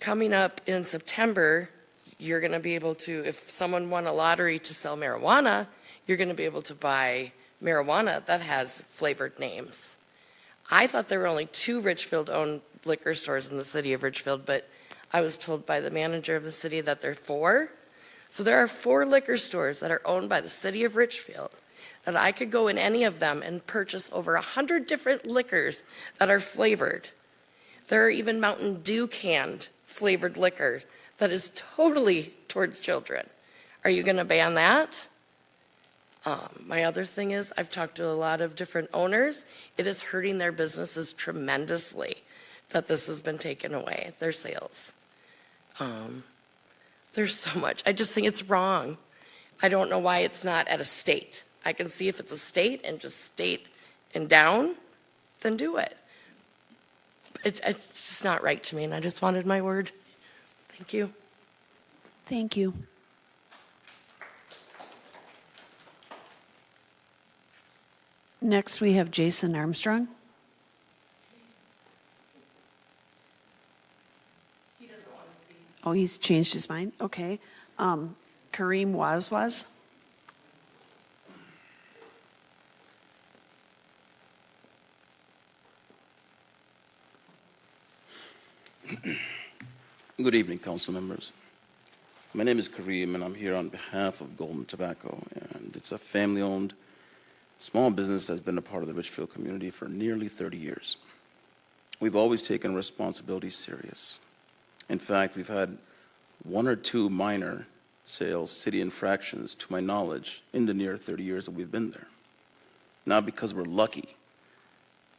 coming up in September, you're going to be able to, if someone won a lottery to sell marijuana, you're going to be able to buy marijuana that has flavored names. I thought there were only 2 Richfield-owned liquor stores in the city of Richfield, but I was told by the manager of the city that there are 4. So there are 4 liquor stores that are owned by the city of Richfield that I could go in any of them and purchase over 100 different liquors that are flavored. There are even Mountain Dew canned flavored liquors that is totally towards children. Are you going to ban that? My other thing is I've talked to a lot of different owners. It is hurting their businesses tremendously that this has been taken away, their sales. There's so much. I just think it's wrong. I don't know why it's not at a state. I can see if it's a state and just state and down, then do it. It's just not right to me, and I just wanted my word. Thank you. Thank you. Next, we have Jason Armstrong. He doesn't want to speak. Oh, he's changed his mind? Okay. Kareem Wazwaz. Good evening, council members. My name is Kareem, and I'm here on behalf of Golden Tobacco, and it's a family-owned small business that's been a part of the Richfield community for nearly 30 years. We've always taken responsibility serious. In fact, we've had 1 or 2 minor sales city infractions, to my knowledge, in the near 30 years that we've been there. Not because we're lucky,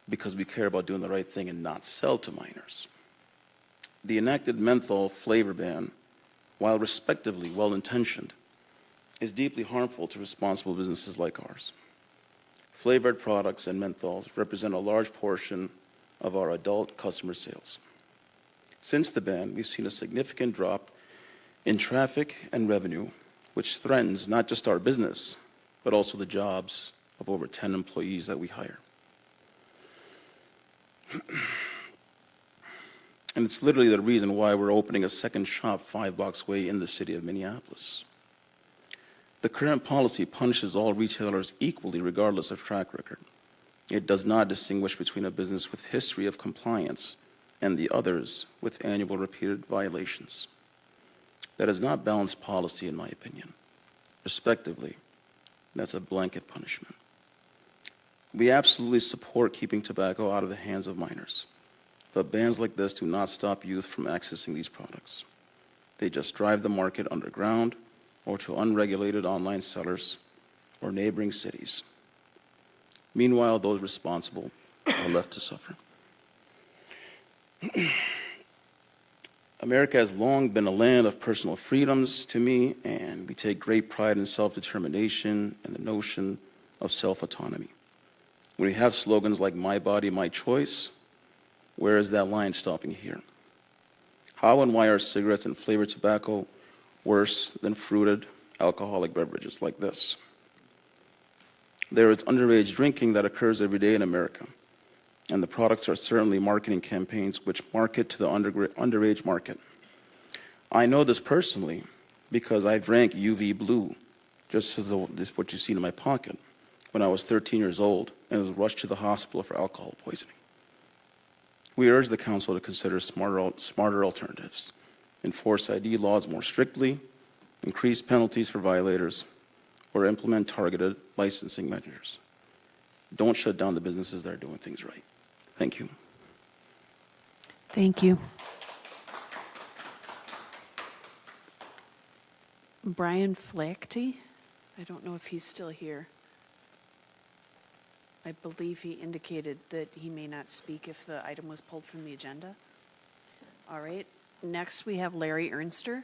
because we care about doing the right thing and not sell to minors. The enacted menthol flavor ban, while respectively well-intentioned, is deeply harmful to responsible businesses like ours. Flavored products and menthols represent a large portion of our adult customer sales. Since the ban, we've seen a significant drop in traffic and revenue, which threatens not just our business, but also the jobs of over 10 employees that we hire. And it's literally the reason why we're opening a second shop 5 blocks away in the city of Minneapolis. The current policy punishes all retailers equally regardless of track record. It does not distinguish between a business with history of compliance and the others with annual repeated violations. That is not balanced policy, in my opinion. Respectively, that's a blanket punishment. We absolutely support keeping tobacco out of the hands of minors. But bans like this do not stop youth from accessing these products. They just drive the market underground or to unregulated online sellers or neighboring cities. Meanwhile, those responsible are left to suffer. America has long been a land of personal freedoms to me, and we take great pride in self-determination and the notion of self-autonomy. When we have slogans like "My Body, My Choice," Where is that line stopping here? How and why are cigarettes and flavored tobacco worse than fruited alcoholic beverages like this? There is underage drinking that occurs every day in America, and the products are certainly marketing campaigns which market to the underage market. I know this personally because I drank UV Blue, just as though this is what you see in my pocket, when I was 13 years old and was rushed to the hospital for alcohol poisoning. We urge the Council to consider smarter alternatives, enforce ID laws more strictly, increase penalties for violators, or implement targeted licensing measures. Don't shut down the businesses that are doing things right. Thank you. Thank you. Brian Flaherty, I don't know if he's still here. I believe he indicated that he may not speak if the item was pulled from the agenda. All right, next we have Larry Ernster.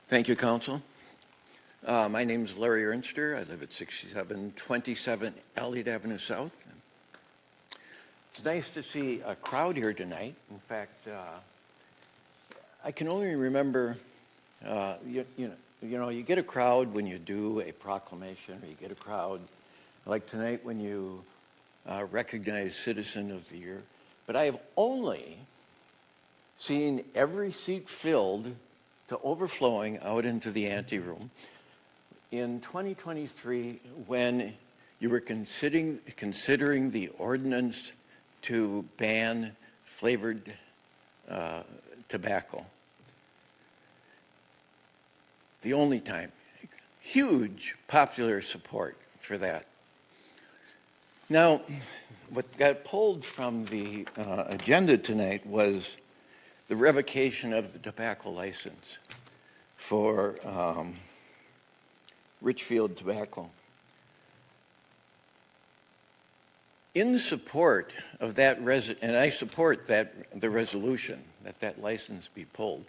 Thank you, Council. My name is Larry Ernster. I live at 6727 Elliott Avenue South. It's nice to see a crowd here tonight. In fact, I can only remember, you get a crowd when you do a proclamation, or you get a crowd like tonight when you recognize Citizen of the Year. But I have only seen every seat filled to overflowing out into the anteroom in 2023 when you were considering the ordinance to ban flavored tobacco. The only time. Huge popular support for that. Now, what got pulled from the agenda tonight was the revocation of the tobacco license for Richfield Tobacco. In support of that, and I support that the resolution that license be pulled.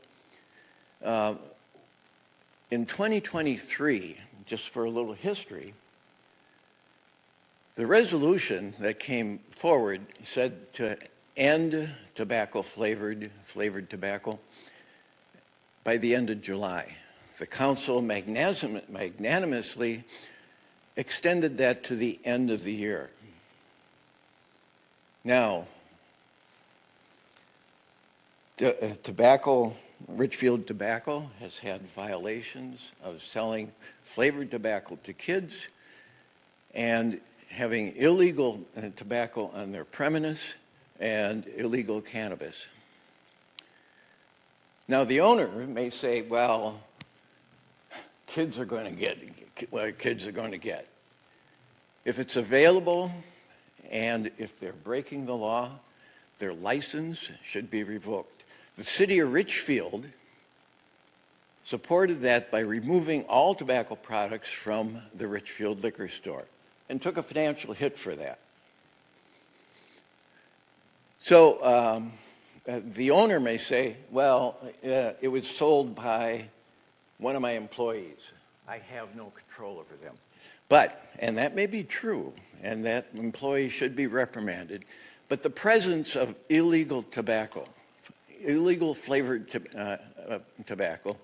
In 2023, just for a little history, the resolution that came forward said to end flavored tobacco by the end of July. The Council magnanimously extended that to the end of the year. Now, Richfield Tobacco has had violations of selling flavored tobacco to kids and having illegal tobacco on their premise and illegal cannabis. Now, the owner may say, well, kids are going to get what kids are going to get. If it's available and if they're breaking the law, their license should be revoked. The city of Richfield supported that by removing all tobacco products from the Richfield liquor store and took a financial hit for that. So the owner may say, well, it was sold by one of my employees. I have no control over them. But, and that may be true, and that employee should be reprimanded, but the presence of illegal tobacco, illegal flavored tobacco,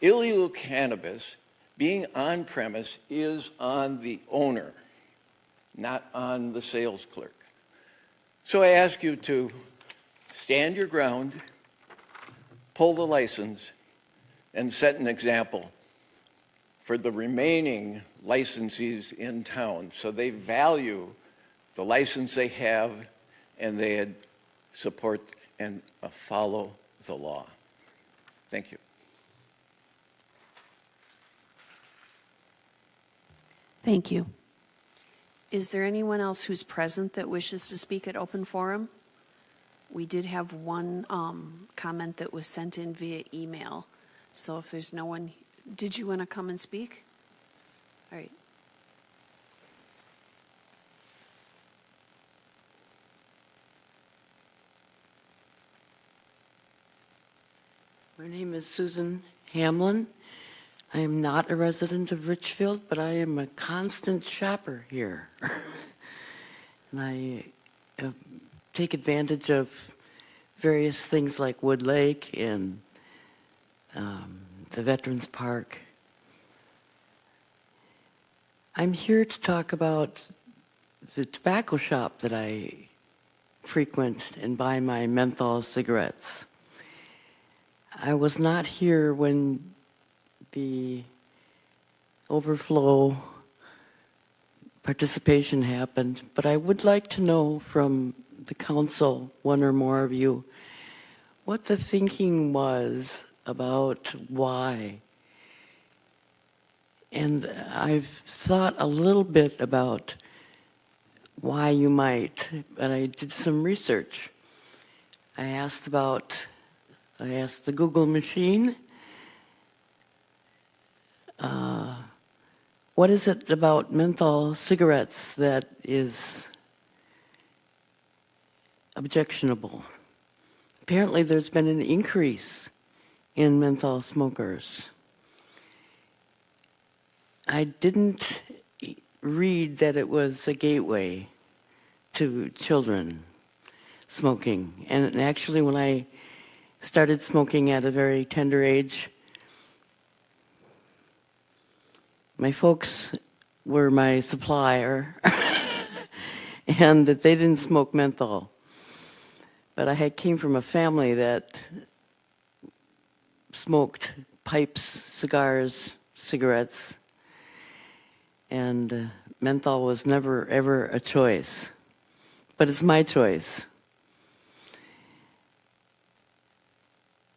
illegal cannabis being on premise is on the owner, not on the sales clerk. So I ask you to stand your ground, pull the license, and set an example for the remaining licensees in town so they value the license they have and they support and follow the law. Thank you. Thank you. Is there anyone else who's present that wishes to speak at open forum? We did have one comment that was sent in via email. So if there's no one, did you want to come and speak? All right. My name is Susan Hamlin. I am not a resident of Richfield, but I am a constant shopper here. And I take advantage of various things like Wood Lake and the Veterans Park. I'm here to talk about the tobacco shop that I frequent and buy my menthol cigarettes. I was not here when the overflow participation happened, but I would like to know from the council, one or more of you, what the thinking was about why. And I've thought a little bit about why you might, but I did some research. I asked the Google machine, what is it about menthol cigarettes that is objectionable? Apparently there's been an increase in menthol smokers. I didn't read that it was a gateway to children smoking. And actually, when I started smoking at a very tender age, my folks were my supplier, and that they didn't smoke menthol. But I came from a family that smoked pipes, cigars, cigarettes, and menthol was never, ever a choice. But it's my choice.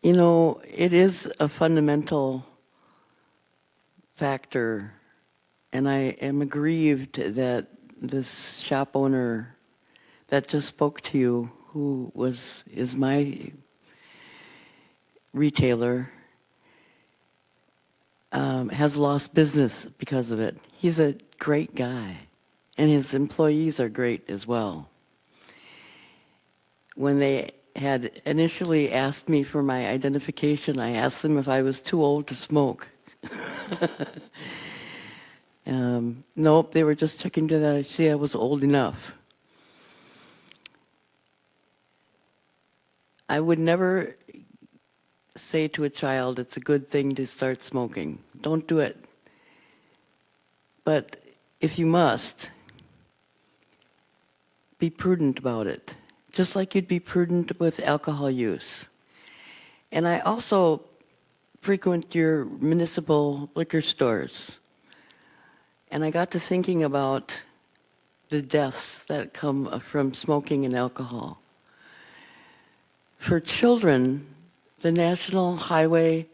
You know, it is a fundamental factor, and I am aggrieved that this shop owner that just spoke to you, who is my retailer, has lost business because of it. He's a great guy, and his employees are great as well. When they had initially asked me for my identification, I asked them if I was too old to smoke. Nope, they were just checking to see I was old enough. I would never say to a child, it's a good thing to start smoking. Don't do it. But if you must, be prudent about it, just like you'd be prudent with alcohol use. And I also frequent your municipal liquor stores. And I got to thinking about the deaths that come from smoking and alcohol. For children, the National Highway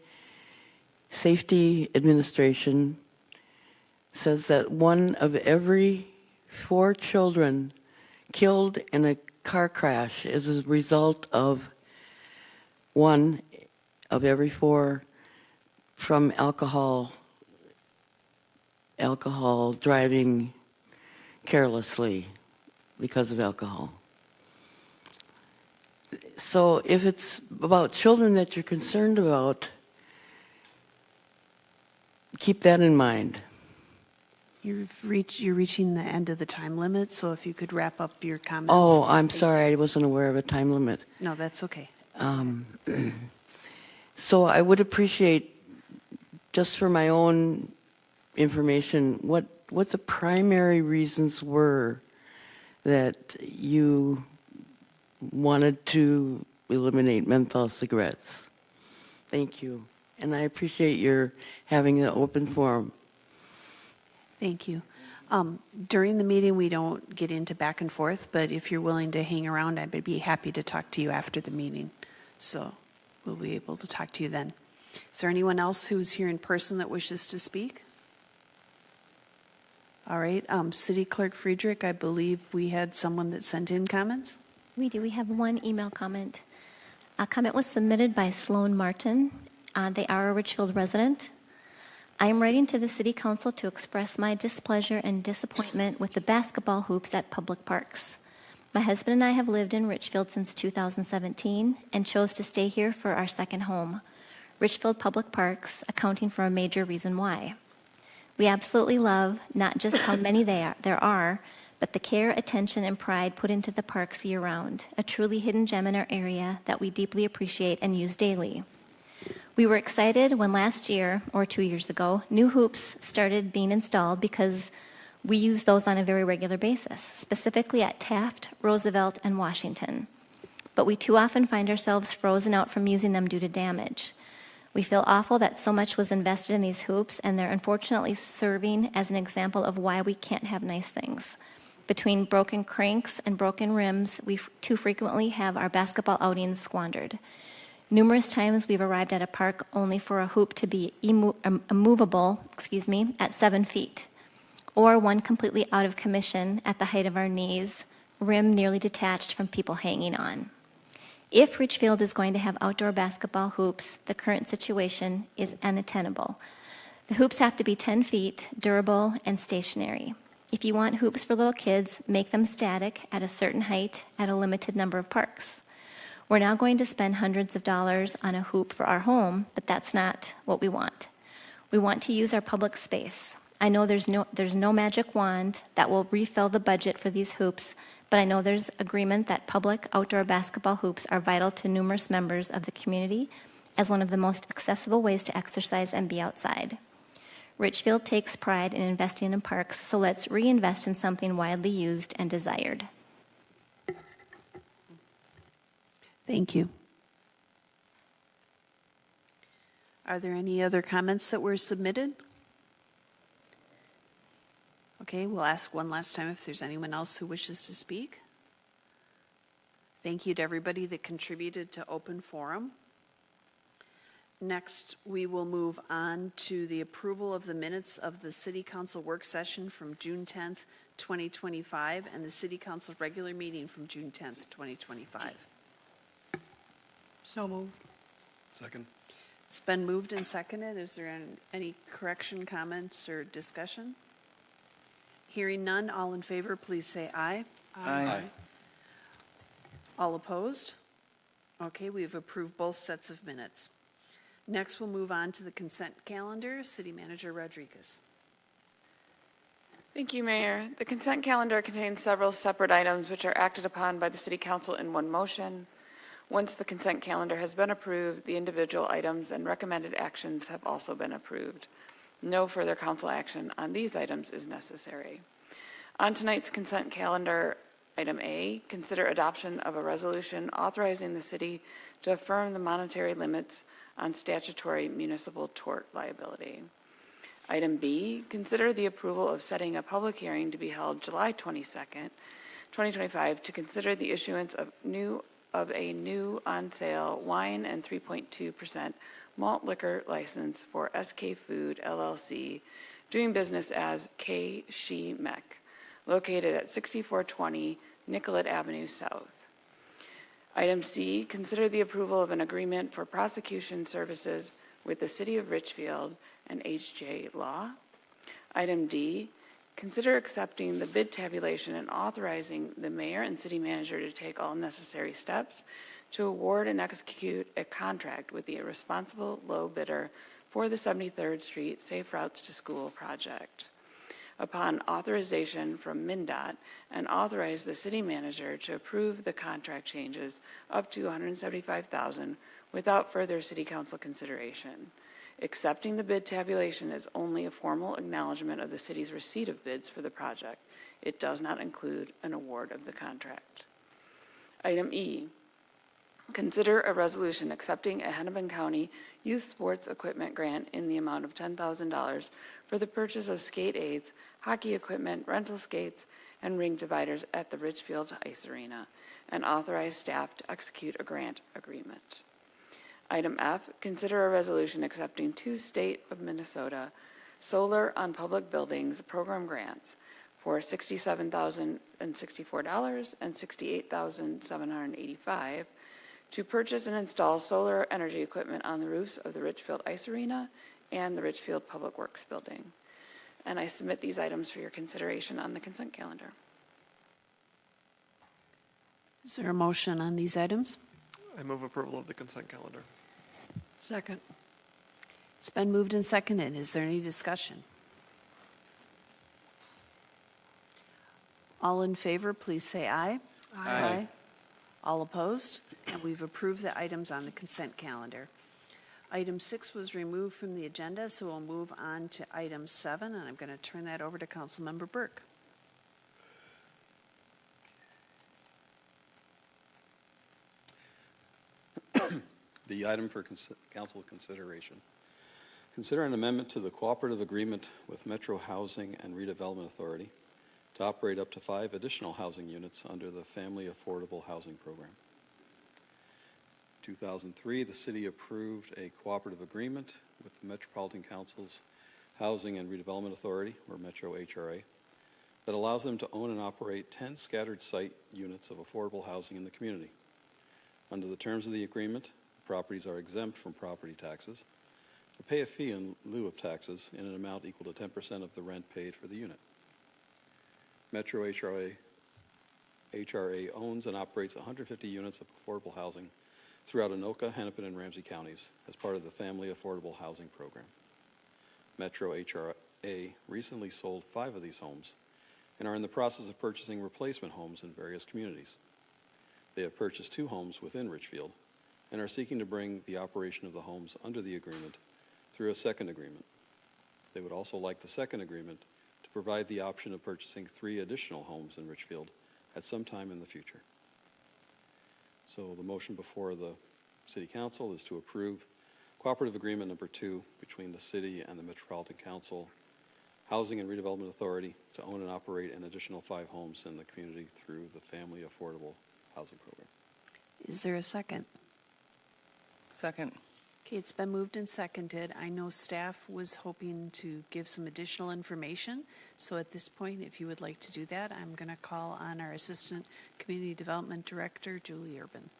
Safety Administration says that 1 of every 4 children killed in a car crash is a result of 1 of every 4 from alcohol driving carelessly because of alcohol. So if it's about children that you're concerned about, keep that in mind. You're reaching the end of the time limit, so if you could wrap up your comments. Oh, I'm sorry, I wasn't aware of a time limit. No, that's okay. So I would appreciate, just for my own information, what the primary reasons were that you wanted to eliminate menthol cigarettes. Thank you. And I appreciate your having an open forum. Thank you. During the meeting, we don't get into back and forth, but if you're willing to hang around, I'd be happy to talk to you after the meeting. So we'll be able to talk to you then. Is there anyone else who's here in person that wishes to speak? All right. City Clerk Friedrich, I believe we had someone that sent in comments. We do. We have one email comment. A comment was submitted by Sloan Martin. They are a Richfield resident. I am writing to the City Council to express my displeasure and disappointment with the basketball hoops at public parks. My husband and I have lived in Richfield since 2017 and chose to stay here for our second home. Richfield Public Parks accounting for a major reason why. We absolutely love not just how many there are, but the care, attention, and pride put into the parks year-round, a truly hidden gem in our area that we deeply appreciate and use daily. We were excited when last year, or 2 years ago, new hoops started being installed because we use those on a very regular basis, specifically at Taft, Roosevelt, and Washington. But we too often find ourselves frozen out from using them due to damage. We feel awful that so much was invested in these hoops, and they're unfortunately serving as an example of why we can't have nice things. Between broken cranks and broken rims, we too frequently have our basketball outings squandered. Numerous times we've arrived at a park only for a hoop to be immovable, at 7 feet, or one completely out of commission at the height of our knees, rim nearly detached from people hanging on. If Richfield is going to have outdoor basketball hoops, the current situation is unattainable. The hoops have to be 10 feet, durable, and stationary. If you want hoops for little kids, make them static at a certain height at a limited number of parks. We're now going to spend hundreds of dollars on a hoop for our home, but that's not what we want. We want to use our public space. I know there's no magic wand that will refill the budget for these hoops, but I know there's agreement that public outdoor basketball hoops are vital to numerous members of the community as one of the most accessible ways to exercise and be outside. Richfield takes pride in investing in parks, so let's reinvest in something widely used and desired. Thank you. Are there any other comments that were submitted? Okay, we'll ask one last time if there's anyone else who wishes to speak. Thank you to everybody that contributed to open forum. Next, we will move on to the approval of the minutes of the City Council work session from June 10th, 2025, and the City Council regular meeting from June 10th, 2025. So moved. Second? It's been moved and seconded. Is there any correction, comments, or discussion? Hearing none, all in favor, please say aye. Aye. All opposed? Okay, we have approved both sets of minutes. Next, we'll move on to the consent calendar. City Manager Rodriguez. Thank you, Mayor. The consent calendar contains several separate items which are acted upon by the City Council in one motion. Once the consent calendar has been approved, the individual items and recommended actions have also been approved. No further council action on these items is necessary. On tonight's consent calendar, item A, consider adoption of a resolution authorizing the city to affirm the monetary limits on statutory municipal tort liability. Item B, consider the approval of setting a public hearing to be held July 22nd, 2025 to consider the issuance of a new on-sale wine and 3.2% malt liquor license for SK Food LLC, doing business as K. She Mek, located at 6420 Nicollet Avenue South. Item C, consider the approval of an agreement for prosecution services with the City of Richfield and HJ Law. Item D, consider accepting the bid tabulation and authorizing the mayor and city manager to take all necessary steps to award and execute a contract with the responsible low bidder for the 73rd Street Safe Routes to School project. Upon authorization from MnDOT, and authorize the city manager to approve the contract changes up to $175,000 without further city council consideration. Accepting the bid tabulation is only a formal acknowledgement of the city's receipt of bids for the project. It does not include an award of the contract. Item E, consider a resolution accepting a Hennepin County Youth Sports Equipment Grant in the amount of $10,000 for the purchase of skate aids, hockey equipment, rental skates, and ring dividers at the Richfield Ice Arena, and authorize staff to execute a grant agreement. Item F, consider a resolution accepting 2 State of Minnesota Solar on Public Buildings program grants for $67,064 and $68,785 to purchase and install solar energy equipment on the roofs of the Richfield Ice Arena and the Richfield Public Works Building. And I submit these items for your consideration on the consent calendar. Is there a motion on these items? I move approval of the consent calendar. Second. It's been moved and seconded. Is there any discussion? All in favor, please say aye. Aye. All opposed? And we've approved the items on the consent calendar. Item 6 was removed from the agenda, so we'll move on to item 7, and I'm going to turn that over to Councilmember Burke. The item for council consideration. Consider an amendment to the cooperative agreement with Metro Housing and Redevelopment Authority to operate up to 5 additional housing units under the Family Affordable Housing Program. 2003, the city approved a cooperative agreement with the Metropolitan Council's Housing and Redevelopment Authority, or Metro HRA, that allows them to own and operate 10 scattered site units of affordable housing in the community. Under the terms of the agreement, properties are exempt from property taxes, but pay a fee in lieu of taxes in an amount equal to 10% of the rent paid for the unit. Metro HRA owns and operates 150 units of affordable housing throughout Anoka, Hennepin, and Ramsey counties as part of the Family Affordable Housing Program. Metro HRA recently sold 5 of these homes and are in the process of purchasing replacement homes in various communities. They have purchased 2 homes within Richfield and are seeking to bring the operation of the homes under the agreement through a second agreement. They would also like the second agreement to provide the option of purchasing 3 additional homes in Richfield at some time in the future. So the motion before the City Council is to approve Cooperative Agreement number 2 between the City and the Metropolitan Council Housing and Redevelopment Authority to own and operate an additional 5 homes in the community through the Family Affordable Housing Program. Is there a second? Second. Okay, it's been moved and seconded. I know staff was hoping to give some additional information. So at this point, if you would like to do that, I'm going to call on our Assistant Community Development Director, Julie Urban.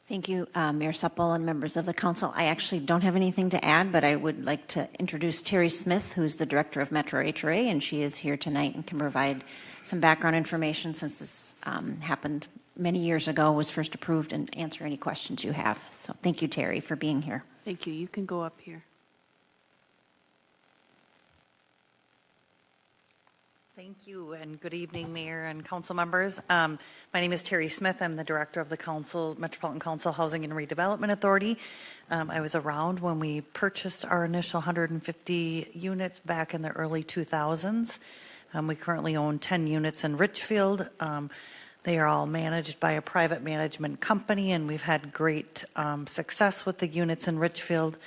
Thank you, Mayor Supple and members of the council. I actually don't have anything to add, but I would like to introduce Terry Smith, who's the director of Metro HRA, and she is here tonight and can provide some background information since this happened many years ago, was first approved, and answer any questions you have. So thank you, Terry, for being here. Thank you. You can go up here. Thank you, and good evening, Mayor and council members. My name is Terry Smith. I'm the director of the Metropolitan Council Housing and Redevelopment Authority. I was around when we purchased our initial 150 units back in the early 2000s. We currently own 10 units in Richfield. They are all managed by a private management company, and we've had great success with the units in Richfield.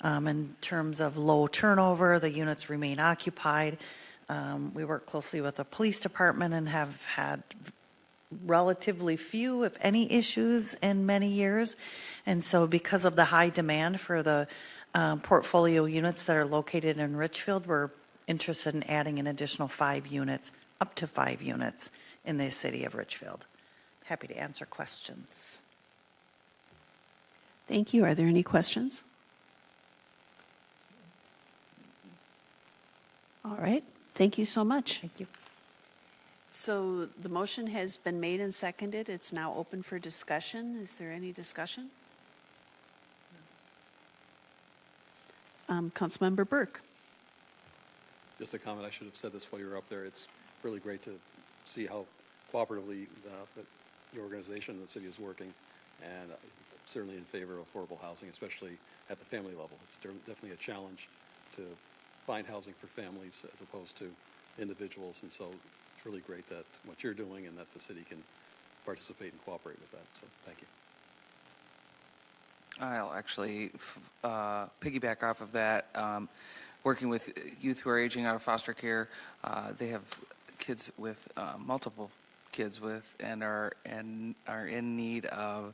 In terms of low turnover, the units remain occupied. We work closely with the police department and have had relatively few, if any, issues in many years. And so because of the high demand for the portfolio units that are located in Richfield, we're interested in adding an additional 5 units, up to 5 units in the city of Richfield. Happy to answer questions. Thank you. Are there any questions? All right. Thank you so much. Thank you. So the motion has been made and seconded. It's now open for discussion. Is there any discussion? Councilmember Burke. Just a comment, I should have said this while you were up there. It's really great to see how cooperatively the organization and the city is working, and certainly in favor of affordable housing, especially at the family level. It's definitely a challenge to find housing for families as opposed to individuals, and so it's really great that what you're doing and that the city can participate and cooperate with that. So thank you. I'll actually piggyback off of that. Working with youth who are aging out of foster care, they have kids with multiple kids with and are in need of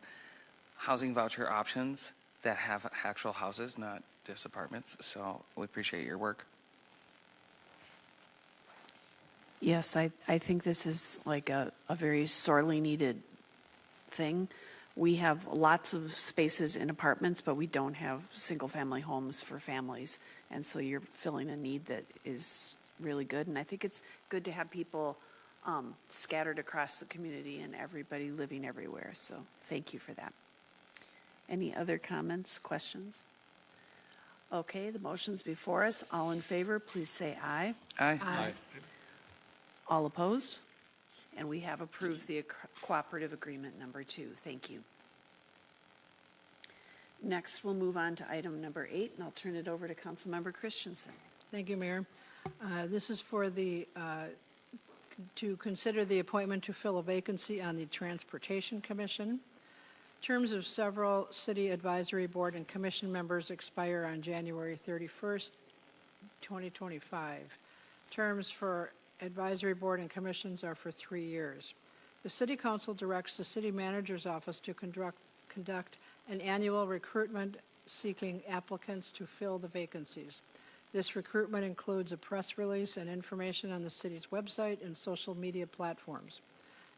housing voucher options that have actual houses, not just apartments. So we appreciate your work. Yes, I think this is like a very sorely needed thing. We have lots of spaces in apartments, but we don't have single-family homes for families. And so you're filling a need that is really good. And I think it's good to have people scattered across the community and everybody living everywhere. So thank you for that. Any other comments, questions? Okay, the motion's before us. All in favor, please say aye. Aye. All opposed? And we have approved the cooperative agreement number 2. Thank you. Next, we'll move on to item number 8, and I'll turn it over to Councilmember Christensen. Thank you, Mayor. This is for to consider the appointment to fill a vacancy on the Transportation Commission. Terms of several city advisory board and commission members expire on January 31st, 2025. Terms for advisory board and commissions are for 3 years. The City Council directs the City Manager's Office to conduct an annual recruitment seeking applicants to fill the vacancies. This recruitment includes a press release and information on the city's website and social media platforms.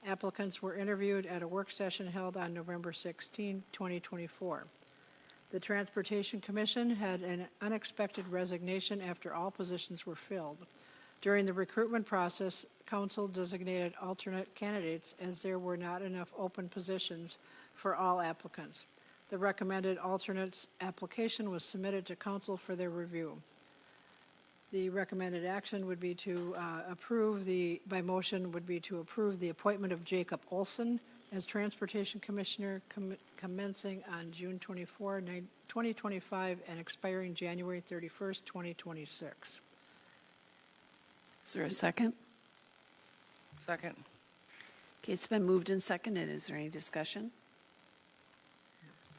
Applicants were interviewed at a work session held on November 16, 2024. The Transportation Commission had an unexpected resignation after all positions were filled. During the recruitment process, Council designated alternate candidates as there were not enough open positions for all applicants. The recommended alternates application was submitted to Council for their review. The recommended action would be to approve by motion would be to approve the appointment of Jacob Olson as Transportation Commissioner commencing on June 24, 2025 and expiring January 31st, 2026. Is there a second? Second. Okay, it's been moved and seconded. Is there any discussion?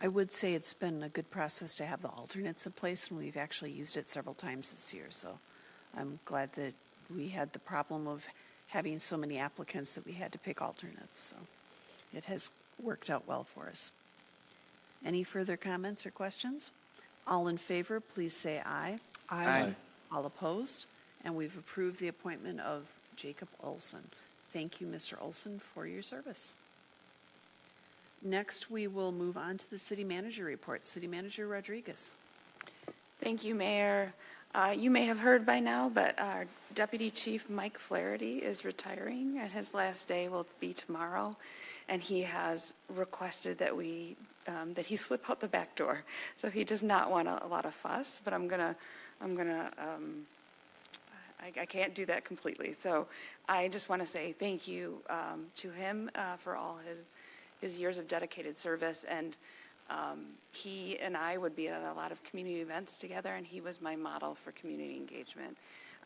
I would say it's been a good process to have the alternates in place, and we've actually used it several times this year. So I'm glad that we had the problem of having so many applicants that we had to pick alternates. So it has worked out well for us. Any further comments or questions? All in favor, please say aye. Aye. All opposed? And we've approved the appointment of Jacob Olson. Thank you, Mr. Olson, for your service. Next, we will move on to the City Manager report. City Manager Rodriguez. Thank you, Mayor. You may have heard by now, but our Deputy Chief Mike Flaherty is retiring, and his last day will be tomorrow. And he has requested that that he slip out the back door. So he does not want a lot of fuss, but I can't do that completely. So I just want to say thank you to him for all his years of dedicated service, and he and I would be at a lot of community events together, and he was my model for community engagement.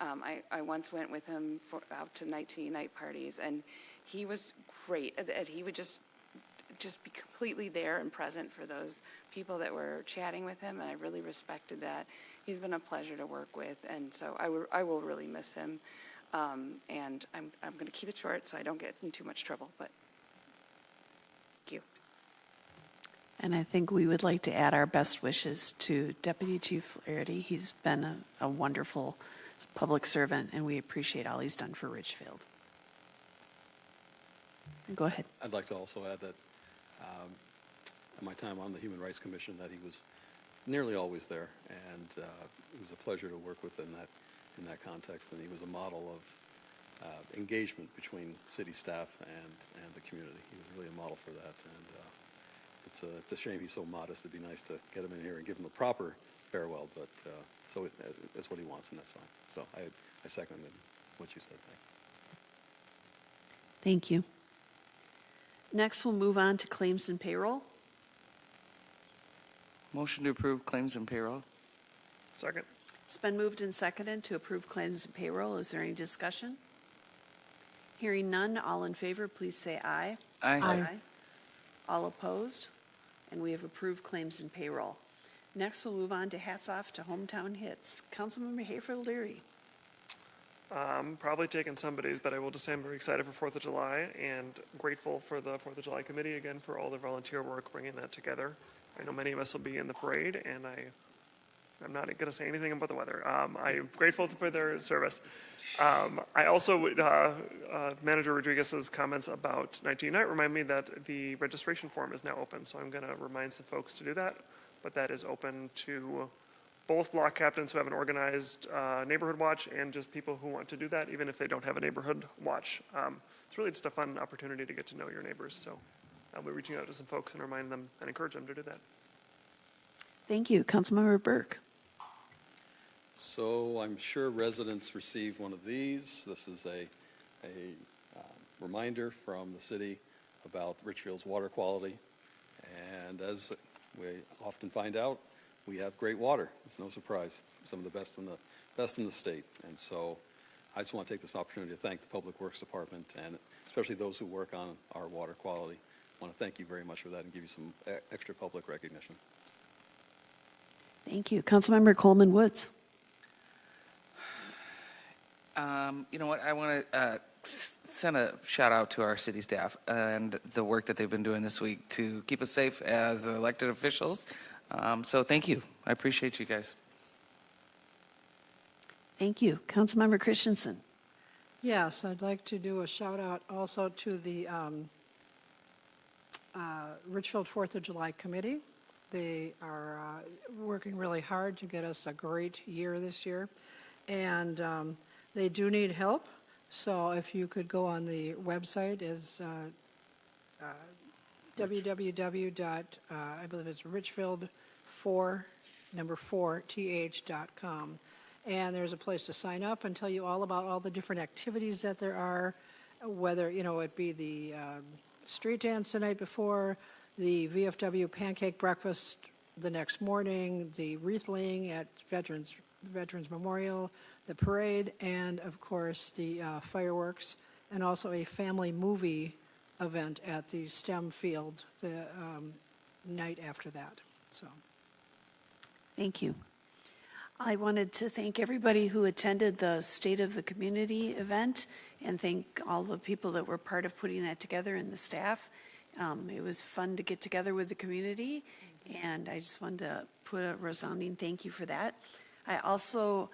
I once went with him out to night parties, and he was great. He would just be completely there and present for those people that were chatting with him, and I really respected that. He's been a pleasure to work with, and so I will really miss him. And I'm going to keep it short so I don't get in too much trouble, but thank you. And I think we would like to add our best wishes to Deputy Chief Flaherty. He's been a wonderful public servant, and we appreciate all he's done for Ridgefield. Go ahead. I'd like to also add that in my time on the Human Rights Commission that he was nearly always there, and it was a pleasure to work with in that context, and he was a model of engagement between city staff and the community. He was really a model for that, and it's a shame he's so modest. It'd be nice to get him in here and give him a proper farewell, but that's what he wants, and that's fine. So I second what you said. Thank you. Next, we'll move on to claims and payroll. Motion to approve claims and payroll. Second. It's been moved and seconded to approve claims and payroll. Is there any discussion? Hearing none, all in favor, please say aye. Aye. All opposed? And we have approved claims and payroll. Next, we'll move on to hats off to hometown hits. Councilmember Hayfield Leary. Probably taking somebody's, but I will just say I'm very excited for 4th of July and grateful for the 4th of July committee again for all the volunteer work bringing that together. I know many of us will be in the parade, and I'm not going to say anything about the weather. I am grateful for their service. I also, Manager Rodriguez's comments about 19 night remind me that the registration form is now open, so I'm going to remind some folks to do that. But that is open to both block captains who have an organized neighborhood watch and just people who want to do that, even if they don't have a neighborhood watch. It's really just a fun opportunity to get to know your neighbors. So I'll be reaching out to some folks and remind them and encourage them to do that. Thank you. Councilmember Burke. So I'm sure residents receive one of these. This is a reminder from the city about Richfield's water quality. And as we often find out, we have great water. It's no surprise. Some of the best in the state. And so I just want to take this opportunity to thank the Public Works Department and especially those who work on our water quality. I want to thank you very much for that and give you some extra public recognition. Thank you. Councilmember Coleman Woods. You know what? I want to send a shout out to our city staff and the work that they've been doing this week to keep us safe as elected officials. So thank you. I appreciate you guys. Thank you. Councilmember Christensen. Yes, I'd like to do a shout out also to the Richfield 4th of July Committee. They are working really hard to get us a great year this year. And they do need help. So if you could go on the website is www. I believe it's richfield4th.com. And there's a place to sign up and tell you all about all the different activities that there are, whether, it be the street dance the night before, the VFW pancake breakfast the next morning, the wreath laying at Veterans Memorial, the parade, and of course the fireworks, and also a family movie event at the STEM field the night after that. So, thank you. I wanted to thank everybody who attended the State of the Community event and thank all the people that were part of putting that together and the staff. It was fun to get together with the community, and I just wanted to put a resounding thank you for that. I also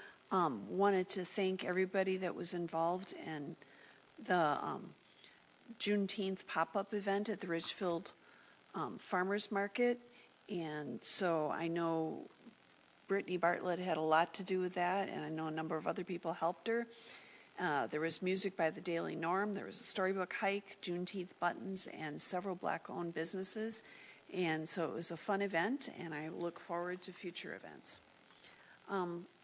wanted to thank everybody that was involved in the Juneteenth pop-up event at the Richfield Farmers Market. And so I know Brittany Bartlett had a lot to do with that, and I know a number of other people helped her. There was music by the Daily Norm, there was a storybook hike, Juneteenth buttons, and several Black-owned businesses. And so it was a fun event, and I look forward to future events.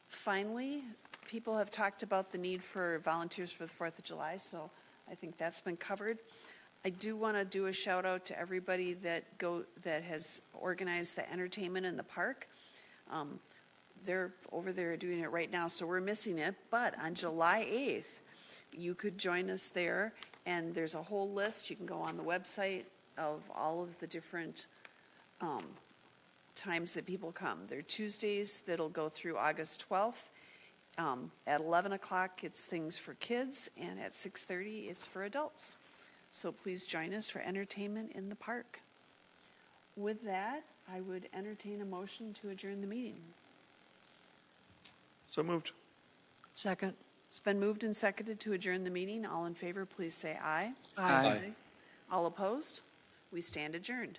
Finally, people have talked about the need for volunteers for the 4th of July, so I think that's been covered. I do want to do a shout out to everybody that has organized the entertainment in the park. They're over there doing it right now, so we're missing it. But on July 8th, you could join us there, and there's a whole list. You can go on the website of all of the different times that people come. There are Tuesdays that'll go through August 12th. At 11 o'clock, it's things for kids, and at 6:30, it's for adults. So please join us for entertainment in the park. With that, I would entertain a motion to adjourn the meeting. So moved. second. It's been moved and seconded to adjourn the meeting. All in favor, please say aye. Aye. All opposed? We stand adjourned.